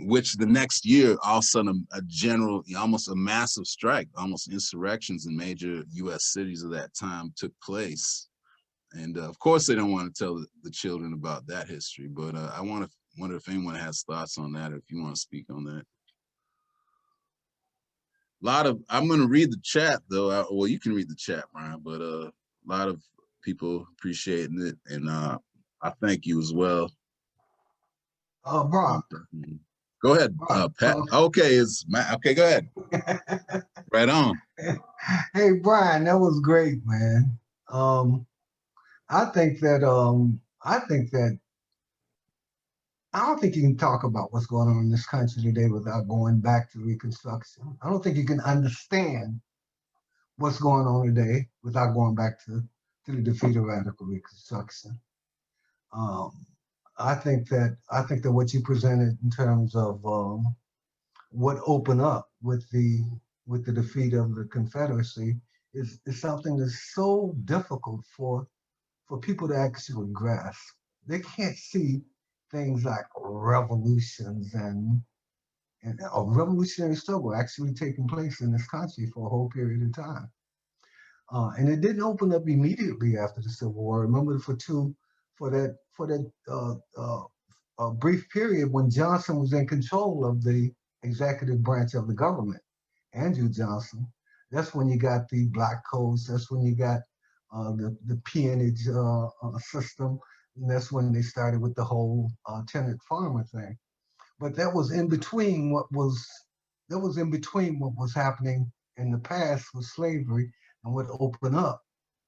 which the next year, all of a sudden, a general, almost a massive strike, almost insurrections in major U.S. cities of that time took place. And of course, they don't want to tell the children about that history. But I wonder if anyone has thoughts on that, or if you want to speak on that. I'm going to read the chat, though. Well, you can read the chat, Brian, but a lot of people appreciating it, and I thank you as well. Brian. Go ahead, Pat. Okay, okay, go ahead. Right on. Hey, Brian, that was great, man. I don't think you can talk about what's going on in this country today without going back to Reconstruction. I don't think you can understand what's going on today without going back to the defeat of radical Reconstruction. I think that what you presented in terms of what opened up with the defeat of the Confederacy is something that's so difficult for people to actually grasp. They can't see things like revolutions and a revolutionary struggle actually taking place in this country for a whole period of time. And it didn't open up immediately after the Civil War. Remember, for that brief period when Johnson was in control of the executive branch of the government, Andrew Johnson, that's when you got the black codes. That's when you got the peonage system, and that's when they started with the whole tenant farmer thing. But that was in between what was happening in the past with slavery and what opened up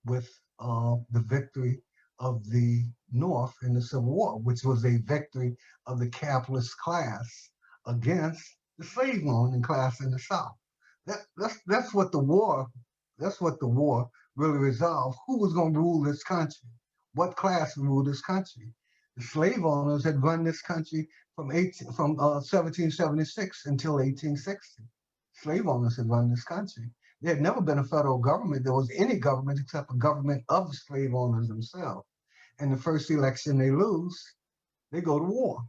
with the victory of the North in the Civil War, which was a victory of the capitalist class against the slave owning class in the South. That's what the war really resolved. Who was going to rule this country? What class would rule this country? The slave owners had run this country from 1776 until 1860. Slave owners had run this country. There had never been a federal government. There was any government except a government of the slave owners themselves. And the first election they lose, they go to war.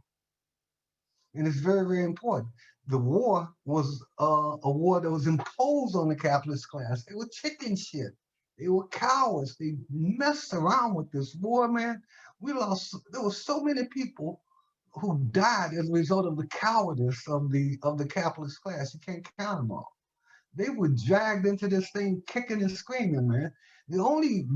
And it's very, very important. The war was a war that was imposed on the capitalist class. They were chicken shit. They were cowards. They messed around with this war, man. There were so many people who died as a result of the cowardice of the capitalist class. You can't count them all. They were dragged into this thing kicking and screaming, man. The only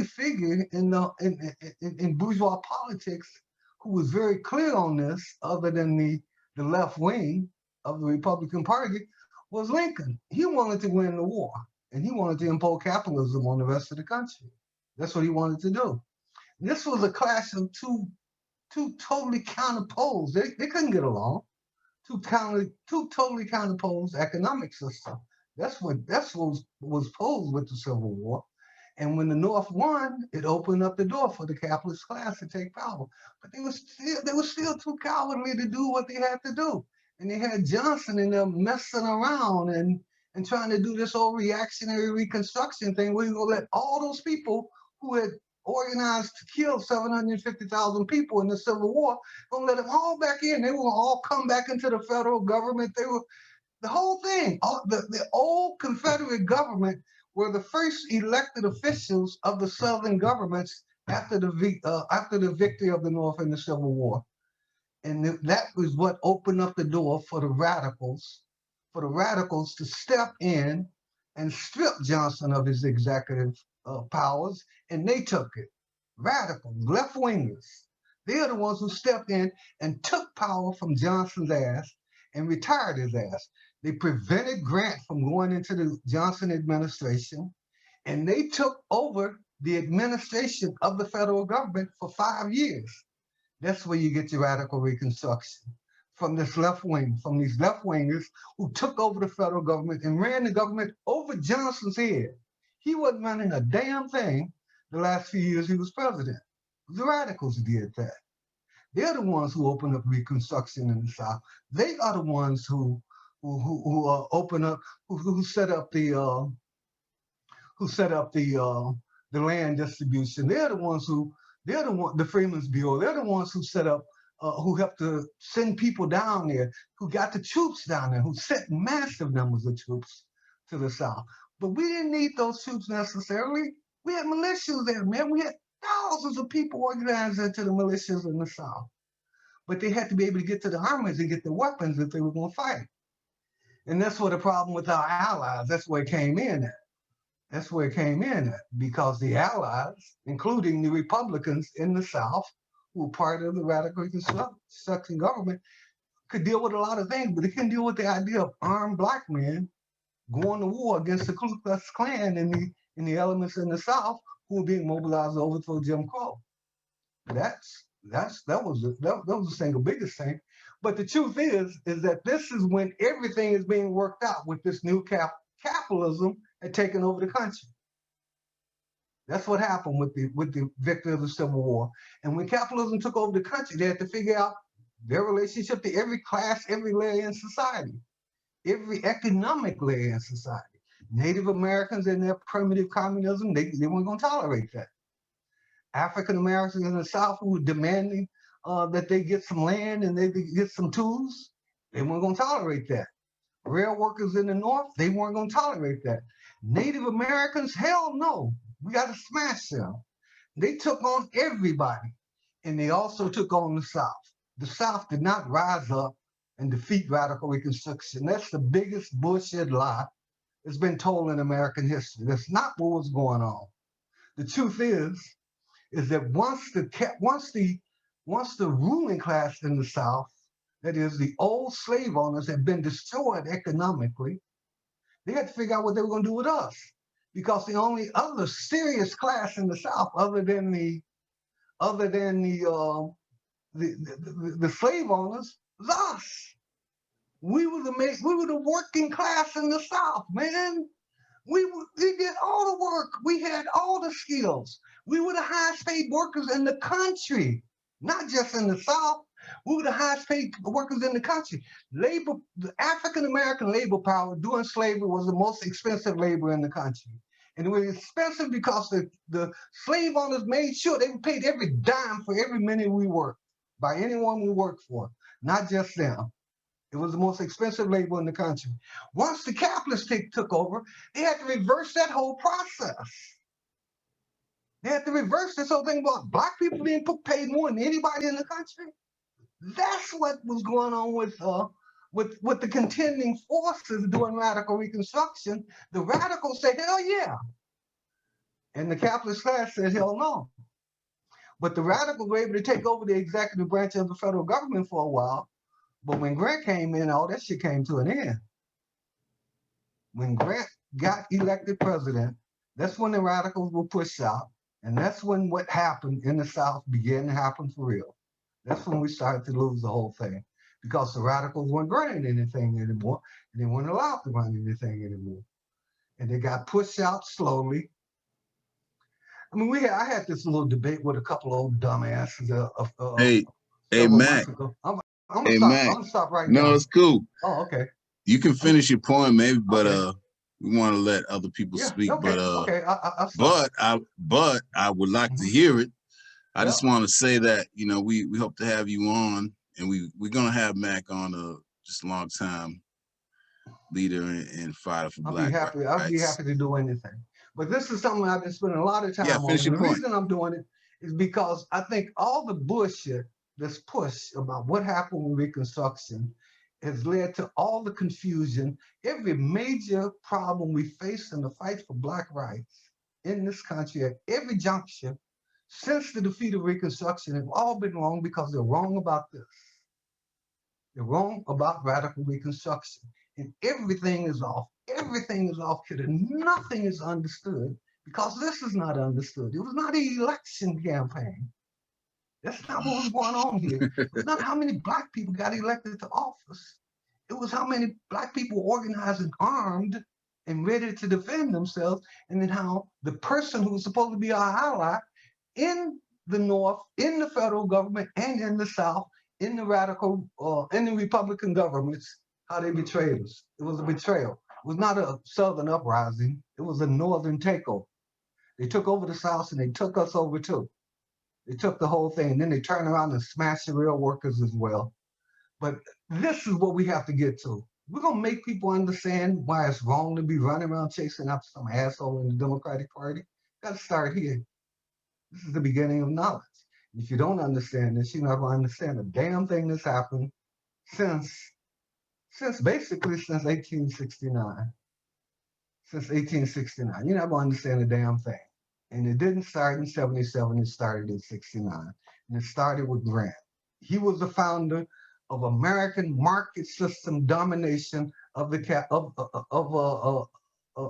figure in bourgeois politics who was very clear on this, other than the left wing of the Republican Party, was Lincoln. He wanted to win the war, and he wanted to impose capitalism on the rest of the country. That's what he wanted to do. This was a clash of two totally counterpoles. They couldn't get along. Two totally counterposed economic systems. That's what was posed with the Civil War, And when the North won, it opened up the door for the capitalist class to take power. But they were still too cowardly to do what they had to do. And they had Johnson in there messing around and trying to do this whole reactionary Reconstruction thing where you gonna let all those people who had organized to kill 750,000 people in the Civil War, gonna let them all back in. They will all come back into the federal government. They were the whole thing. The old Confederate government were the first elected officials of the Southern governments after the victory of the North in the Civil War. And that was what opened up the door for the radicals to step in and strip Johnson of his executive powers, and they took it. Radicals, left-wingers, they're the ones who stepped in and took power from Johnson's ass and retired his ass. They prevented Grant from going into the Johnson administration, and they took over the administration of the federal government for 5 years. That's where you get your radical Reconstruction, from this left wing, from these left-wingers who took over the federal government and ran the government over Johnson's head. He wasn't running a damn thing the last few years he was president. The radicals did that. They're the ones who opened up Reconstruction in the South. They are the ones who open up, who set up the land distribution. They're the ones the Freedmen's Bureau. They're the ones who set up, who helped to send people down there, who got the troops down there, who sent massive numbers of troops to the South. But we didn't need those troops necessarily. We had militias there, man. We had thousands of people organized into the militias in the South. But they had to be able to get to the armies and get the weapons if they were going to fight. And that's what the problem with our allies, that's where it came in at. That's where it came in at, because the allies, including the Republicans in the South, who were part of the radical Reconstruction government, could deal with a lot of things, but they couldn't deal with the idea of armed black men going to war against the Ku Klux Klan and the elements in the South who were being mobilized to overthrow Jim Crow. That was the single biggest thing. But the truth is that this is when everything is being worked out with this new capitalism had taken over the country. That's what happened with the victory of the Civil War. And when capitalism took over the country, they had to figure out their relationship to every class, every layer in society, every economic layer in society. Native Americans and their primitive communism, they weren't going to tolerate that. African Americans in the South who were demanding that they get some land and they get some tools, they weren't going to tolerate that. Rail workers in the North, they weren't going to tolerate that. Native Americans, hell no, we got to smash them. They took on everybody, and they also took on the South. The South did not rise up and defeat radical Reconstruction. That's the biggest bullshit lie that's been told in American history. That's not what was going on. The truth is that once the ruling class in the South, that is the old slave owners, had been destroyed economically, they had to figure out what they were going to do with us, because the only other serious class in the South, other than the slave owners, was us. We were the working class in the South, man. We did all the work. We had all the skills. We were the highest paid workers in the country, not just in the South. We were the highest paid workers in the country. The African-American labor power during slavery was the most expensive labor in the country. And it was expensive because the slave owners made sure they paid every dime for every minute we worked by anyone we worked for, not just them. It was the most expensive labor in the country. Once the capitalists took over, they had to reverse that whole process. They had to reverse this whole thing about black people being paid more than anybody in the country. That's what was going on with the contending forces doing radical Reconstruction. The radicals said, hell yeah. And the capitalist class said, hell no. But the radicals were able to take over the executive branch of the federal government for a while. But when Grant came in, all that shit came to an end. When Grant got elected president, that's when the radicals were pushed out. And that's when what happened in the South began to happen for real. That's when we started to lose the whole thing, because the radicals weren't running anything anymore, and they weren't allowed to run anything anymore. And they weren't allowed to run anything anymore. And they weren't allowed to run anything anymore. And they weren't allowed to run anything anymore. And they weren't allowed to run anything anymore. And they weren't allowed to run anything anymore. And they weren't allowed to run anything anymore. And they got pushed out slowly. I mean, I had this little debate with a couple of old dumbasses Hey, hey, several months Mac. ago. I'm gonna Hey, stop. I'm Mac. gonna stop right No, now. it's cool. Oh, okay. You can finish your point, maybe, but Okay. we want to let other people Yeah. speak. Okay. But Okay. I'll stop. I would like to Mhm. hear it. I Yep. just want to say that, you know, we hope to have you on, and we're gonna have Mac on, just a long time leader and fighter for I'll be black happy. I'll be rights. happy to do anything. But this is something I've been spending a lot of Yeah, time on. finish And your the point. reason I'm doing it is because I think all the bullshit that's pushed about what happened with Reconstruction has led to all the confusion. Every major problem we face in the fight for black rights in this country at every juncture since the defeat of Reconstruction have all been wrong because they're wrong about this. They're wrong about radical Reconstruction. And everything is off. Everything is off kilter. Nothing is understood because this is not understood. It was not an election campaign. That's not what was going on here. It was not how many black people got elected to office. It was how many black people organized and armed and ready to defend themselves, and then how the person who was supposed to be our ally in the North, in the federal government, and in the South, in the radical, in the Republican governments, how they betrayed us. It was a betrayal. It was not a Southern uprising. It was a Northern takeover. They took over the South and they took us over too. They took the whole thing, and then they turned around and smashed the real workers as well. But this is what we have to get to. We're gonna make people understand why it's wrong to be running around chasing after some asshole in the Democratic Party. Gotta start here. This is the beginning of knowledge. If you don't understand this, you're not gonna understand a damn thing that's happened since basically since 1869. Since 1869. You're not gonna understand a damn thing. And it didn't start in 77, it started in 69. And it started with Grant. He was the founder of American market system domination of the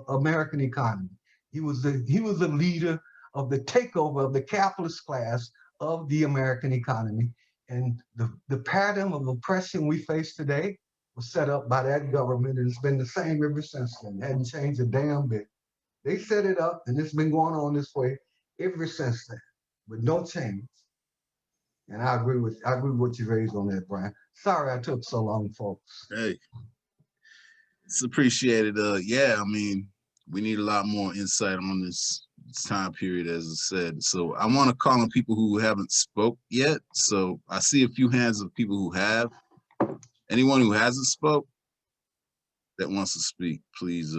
American economy. He was the leader of the takeover of the capitalist class of the American economy. And the pattern of oppression we face today was set up by that government, and it's been the same ever since then. It hadn't changed a damn bit. They set it up, and it's been going on this way ever since then, with no change. And I agree with what you raised on that, Brian. Sorry I took so long, folks. Hey, it's appreciated. Yeah, I mean, we need a lot more insight on this time period, as I said. So I want to call on people who haven't spoke yet. So I see a few hands of people who have. Anyone who hasn't spoke that wants to speak, please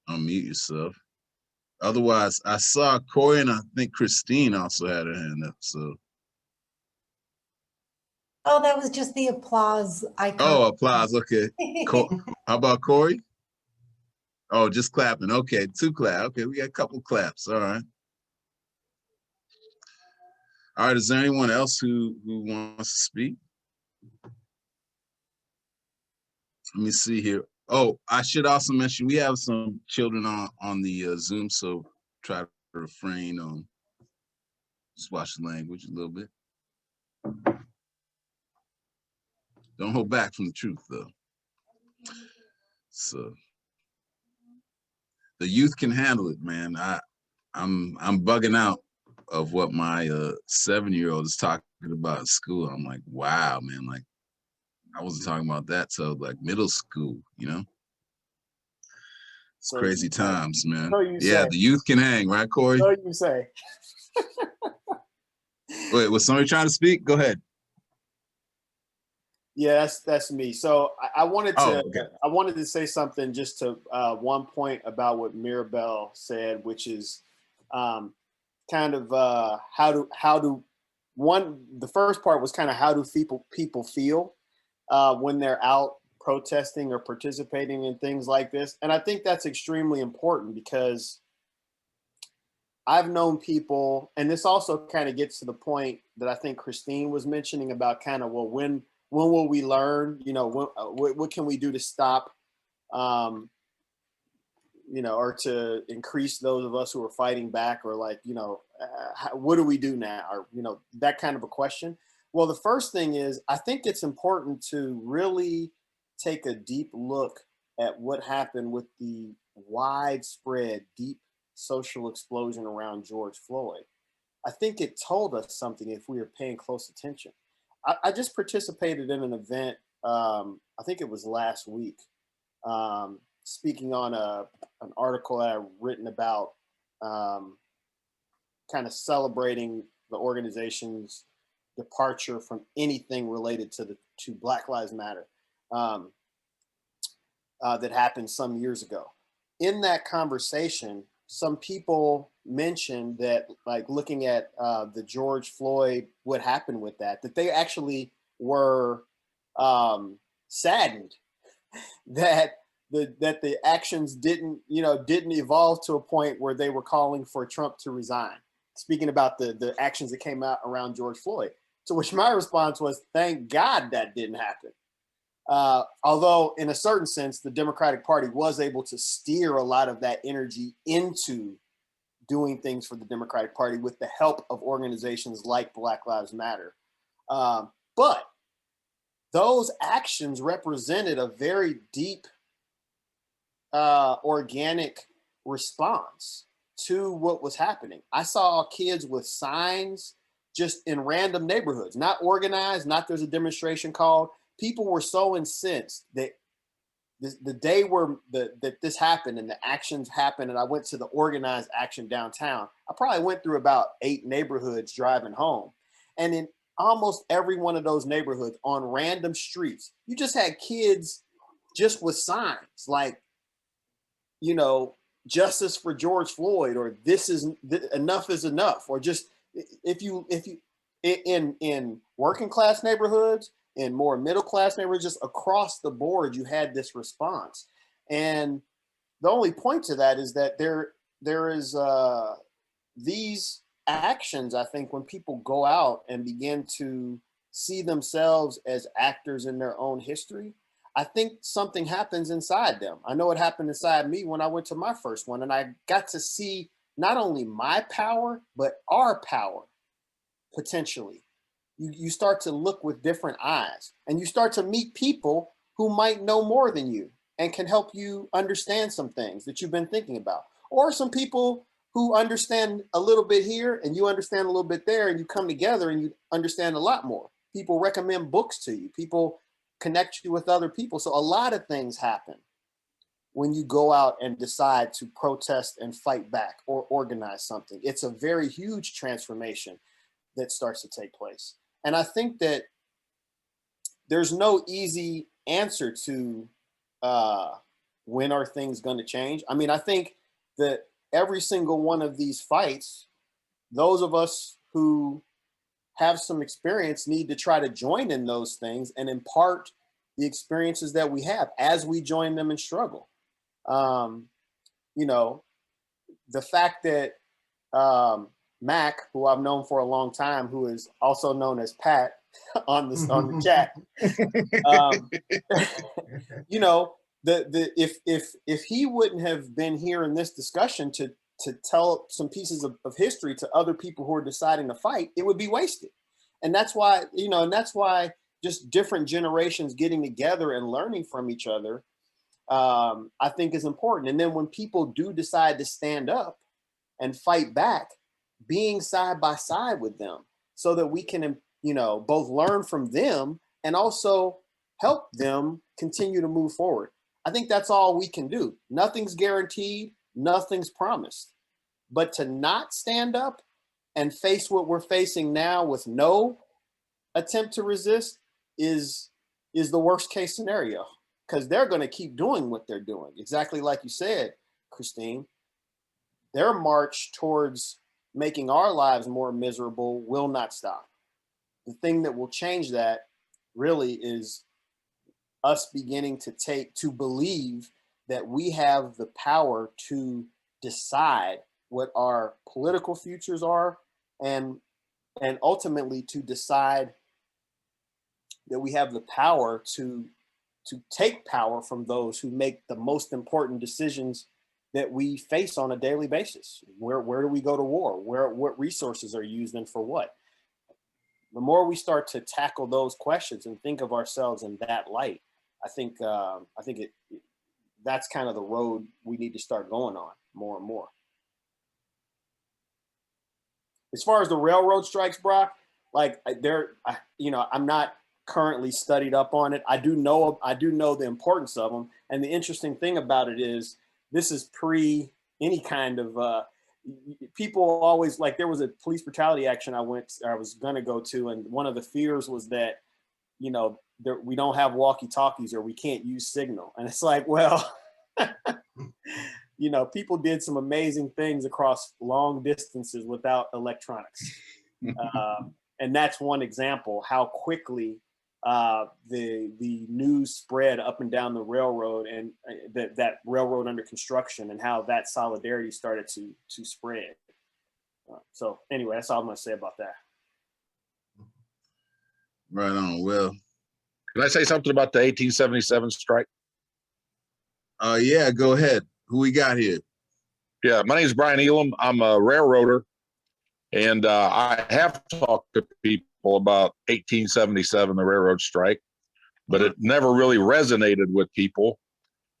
unmute yourself. Otherwise, I saw Corey and I think Christine also had her hand up. So. Oh, that was just the applause icon. Oh, applause. Okay. How about Corey? Oh, just clapping. Okay, 2 claps. Okay, we got a couple claps. All right. All right. Is there anyone else who wants to speak? Let me see here. Oh, I should also mention we have some children on the Zoom, so try to refrain on just watch the language a little bit. Don't hold back from the truth, though. So the youth can handle it, man. I'm bugging out of what my 7-year-old is talking about in school. I'm like, wow, man. Like, I wasn't talking about that till like middle school, you know? It's So crazy times, man. Yeah, the youth can hang, right, Corey? So you say. Wait, was somebody trying to speak? Go ahead. Yeah, that's me. So I wanted to okay. I wanted to say something just to one point about what Mirabelle said, which is kind of how do the first part was kind of how do people feel when they're out protesting or participating in things like this, and I think that's extremely important because I've known people, and this also kind of gets to the point that I think Christine was mentioning about kind of, well, when will we learn? You know, what can we do to stop, you know, or to increase those of us who are fighting back, or like, you know, what do we do now? Or, you know, that kind of a question. Well, the first thing is, I think it's important to really take a deep look at what happened with the widespread, deep social explosion around George Floyd, I think it told us something if we were paying close attention. I just participated in an event, I think it was last week, speaking on an article that I've written about kind of celebrating the organization's departure from anything related to Black Lives Matter that happened some years ago. In that conversation, some people mentioned that, like, looking at the George Floyd, what happened with that they actually were saddened that the actions didn't evolve to a point where they were calling for Trump to resign. Speaking about the actions that came out around George Floyd, to which my response was, thank God that didn't happen. Although in a certain sense, the Democratic Party was able to steer a lot of that energy into doing things for the Democratic Party with the help of organizations like Black Lives Matter. But those actions represented a very deep, organic response to what was happening. I saw kids with signs just in random neighborhoods, not organized, not there's a demonstration called. People were so incensed that the day that this happened and the actions happened, and I went to the organized action downtown, I probably went through about 8 neighborhoods driving home. And in almost every one of those neighborhoods on random streets, you just had kids just with signs like, justice for George Floyd, or enough is enough, or just if you in working class neighborhoods, in more middle class neighborhoods, just across the board, you had this response. And the only point to that is that there is these actions, I think, when people go out and begin to see themselves as actors in their own history, I think something happens inside them. I know it happened inside me when I went to my first one, and I got to see not only my power, but our power, potentially. You start to look with different eyes, and you start to meet people who might know more than you and can help you understand some things that you've been thinking about, or some people who understand a little bit here and you understand a little bit there, and you come together and you understand a lot more. People recommend books to you. People connect you with other people. So a lot of things happen when you go out and decide to protest and fight back or organize something. It's a very huge transformation that starts to take place. And I think that there's no easy answer to when are things going to change. I mean, I think that every single one of these fights, those of us who have some experience need to try to join in those things and impart the experiences that we have as we join them and struggle. The fact that Mac, who I've known for a long time, who is also known as Pat on the chat, if he wouldn't have been here in this discussion to tell some pieces of history to other people who are deciding to fight, it would be wasted. And that's why, just different generations getting together and learning from each other, I think is important. And then when people do decide to stand up and fight back, being side by side with them so that we can, both learn from them and also help them continue to move forward. I think that's all we can do. Nothing's guaranteed, nothing's promised. But to not stand up and face what we're facing now with no attempt to resist is the worst case scenario, because they're going to keep doing what they're doing. Exactly like you said, Christine. Their march towards making our lives more miserable will not stop. The thing that will change that really is us beginning to believe that we have the power to decide what our political futures are, and ultimately to decide that we have the power to take power from those who make the most important decisions that we face on a daily basis. Where do we go to war? What resources are used and for what? The more we start to tackle those questions and think of ourselves in that light, I think that's kind of the road we need to start going on more and more. As far as the railroad strikes, Brock, like I'm not currently studied up on it. I do know the importance of them. And the interesting thing about it is this is pre any kind of people always like, there was a police brutality action I was going to go to. And one of the fears was that, we don't have walkie talkies or we can't use signal. And it's like, well, people did some amazing things across long distances without electronics. And that's one example how quickly the news spread up and down the railroad, and that railroad under construction, and how that solidarity started to spread. So anyway, that's all I'm going to say about that. Right on. Well, can I say something about the 1877 strike? Yeah, go ahead. Who we got here? Yeah, my name is Brian Elam. I'm a railroader, and I have talked to people about 1877, the railroad strike, but it never really resonated with people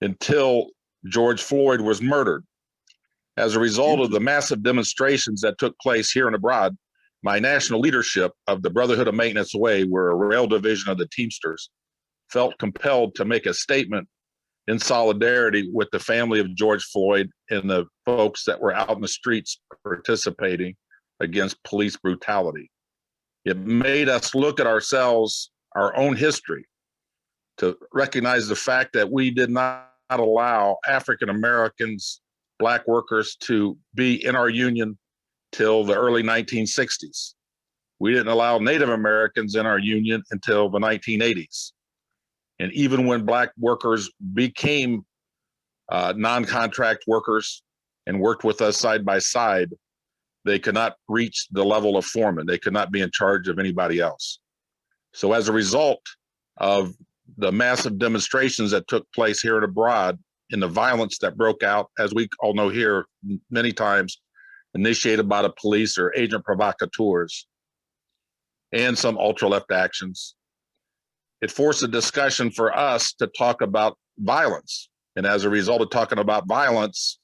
until George Floyd was murdered. As a result of the massive demonstrations that took place here and abroad, my national leadership of the Brotherhood of Maintenance Way, we're a rail division of the Teamsters, felt compelled to make a statement in solidarity with the family of George Floyd and the folks that were out in the streets participating against police brutality. It made us look at ourselves, our own history, to recognize the fact that we did not allow African Americans, Black workers to be in our union till the early 1960s. We didn't allow Native Americans in our union until the 1980s. And even when Black workers became non-contract workers and worked with us side by side, they could not reach the level of foreman. They could not be in charge of anybody else. So as a result of the massive demonstrations that took place here and abroad, and the violence that broke out, as we all know here many times, initiated by the police or agent provocateurs, and some ultra-left actions, it forced a discussion for us to talk about violence. And as a result of talking about violence,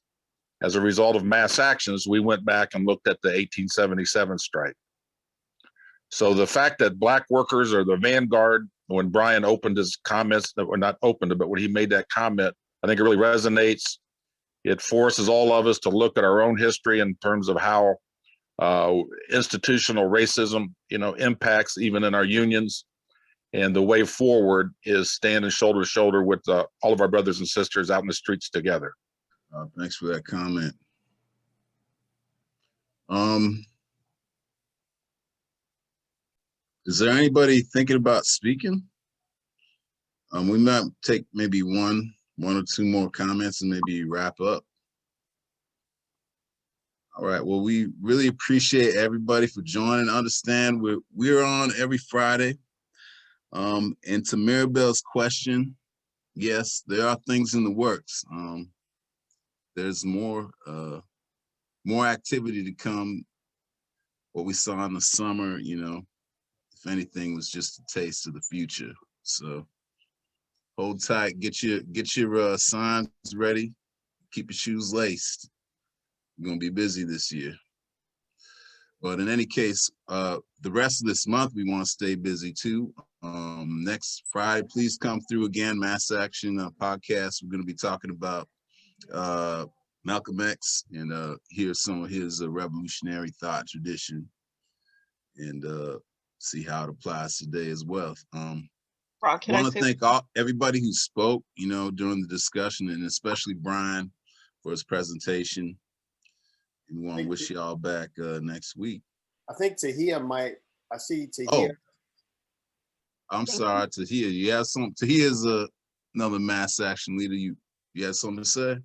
as a result of mass actions, we went back and looked at the 1877 strike. So the fact that Black workers are the vanguard, when Brian opened his comments, or not opened it, but when he made that comment, I think it really resonates. It forces all of us to look at our own history in terms of how institutional racism, impacts even in our unions. And the way forward is standing shoulder to shoulder with all of our brothers and sisters out in the streets together. Thanks for that comment. Is there anybody thinking about speaking? We might take maybe one or two more comments and maybe wrap up. All right, well, we really appreciate everybody for joining. Understand we're on every Friday. And to Maribel's question, yes, there are things in the works. There's more activity to come. What we saw in the summer, if anything, was just a taste of the future. So hold tight, get your signs ready, keep your shoes laced. We're gonna be busy this year. But in any case, the rest of this month, we want to stay busy too. Next Friday, please come through again, Mass Action podcast. We're going to be talking about Malcolm X and hear some of his revolutionary thought tradition and see how it applies today as well. I want to thank everybody who spoke, during the discussion, and especially Brian for his presentation. And we want to wish you all back next week. I think Tahia I see Tahia. Oh, I'm sorry, Tahia. You have some. Tahia's another mass action leader. You have something to say?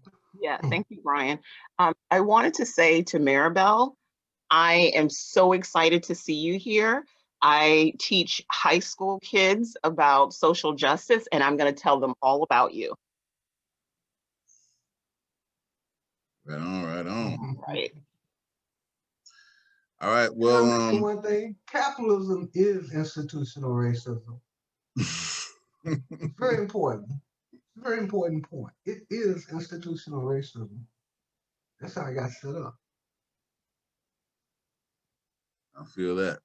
Yeah, thank you, Brian. I wanted to say to Maribel, I am so excited to see you here. I teach high school kids about social justice, and I'm going to tell them all about you. Right on, right on. Right. All right, well, one thing, capitalism is institutional racism. Very important. Very important point. It is institutional racism. That's how I got set up. I feel that.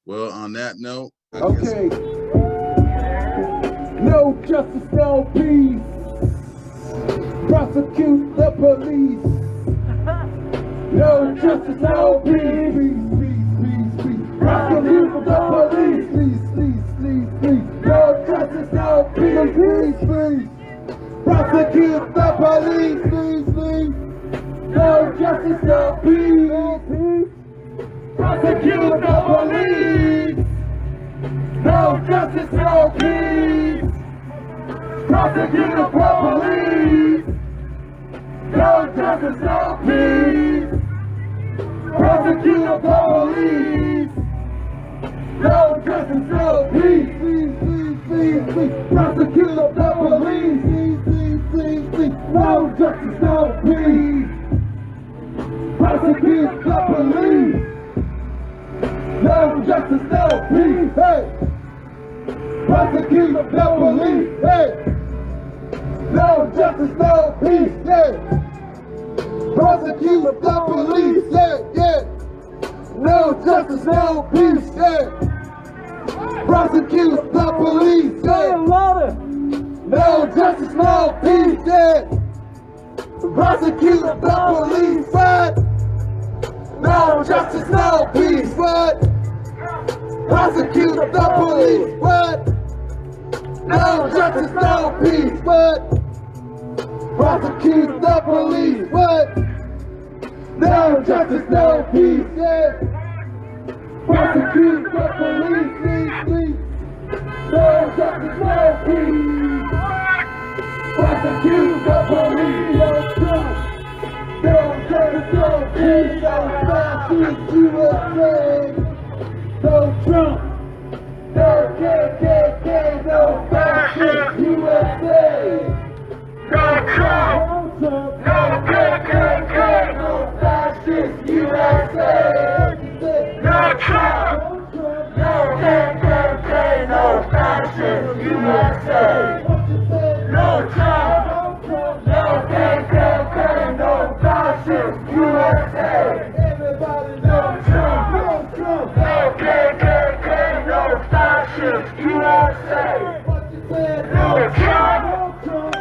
Well, on that note, I guess. Okay. No justice, no peace. Prosecute the police. No justice, no peace. Prosecute the police. Please. No justice, no peace. Prosecute the police. Please. No justice, no peace. Prosecute the police. No justice, no peace. Prosecute the police. No justice, no peace. Prosecute the police. No justice, no peace. Please. Prosecute the police. Please. No justice, no peace. Prosecute the police. No justice, no peace. Hey. Prosecute the police. Hey. No justice, no peace. Yeah. Prosecute the police. Yeah. No justice, no peace. Yeah. Prosecute the police. Yeah. No justice, no peace. Yeah. Prosecute the police. What? No justice, no peace. What? Prosecute the police. What? No justice, no peace. What? Prosecute the police. What? No justice, no peace. Yeah. Prosecute the police. Please. No justice, no peace. Prosecute the police. No Trump. No justice, no peace. No fascist USA. No Trump. No KKK. No fascist USA. No Trump. No KKK. No fascist USA. No Trump. No KKK. No fascist USA. No Trump. No KKK. No fascist USA. Everybody no Trump. No KKK. No fascist USA. No Trump.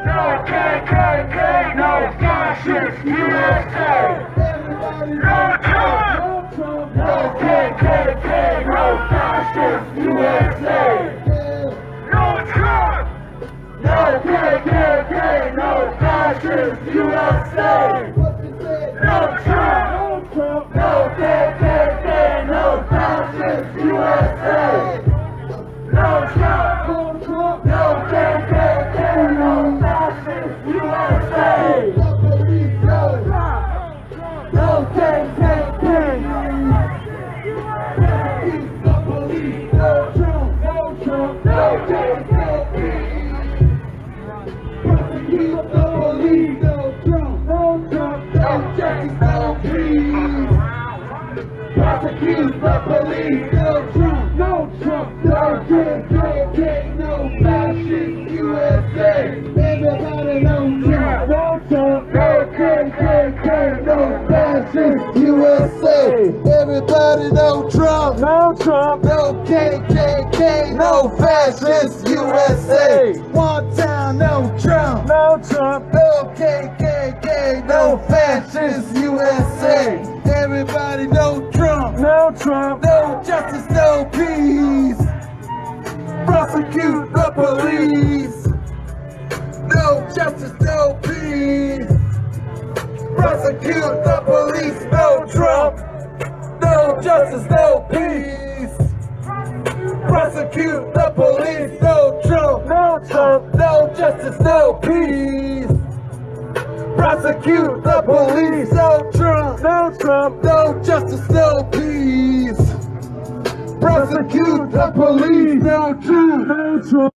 No KKK. No fascist USA. No Trump. No KKK. No fascist USA. No Trump. No KKK. No fascist USA. No Trump. No KKK. No fascist USA. No Trump. No KKK. No fascist USA. No KKK. The police. No Trump. No KKK. Prosecute the police. No Trump. No justice. No peace. Prosecute the police. No Trump. No KKK. No fascist USA. Everybody no Trump. No KKK. No fascist USA. Everybody no Trump. No KKK. No fascist USA. One town, no Trump. No KKK. No fascist USA. Everybody no Trump. No justice, no peace. Prosecute the police. No justice, no peace. Prosecute the police. No Trump. No justice, no peace. Prosecute the police. No Trump. No justice, no peace. Prosecute the police. No Trump. No justice, no peace. Prosecute the police. No Trump.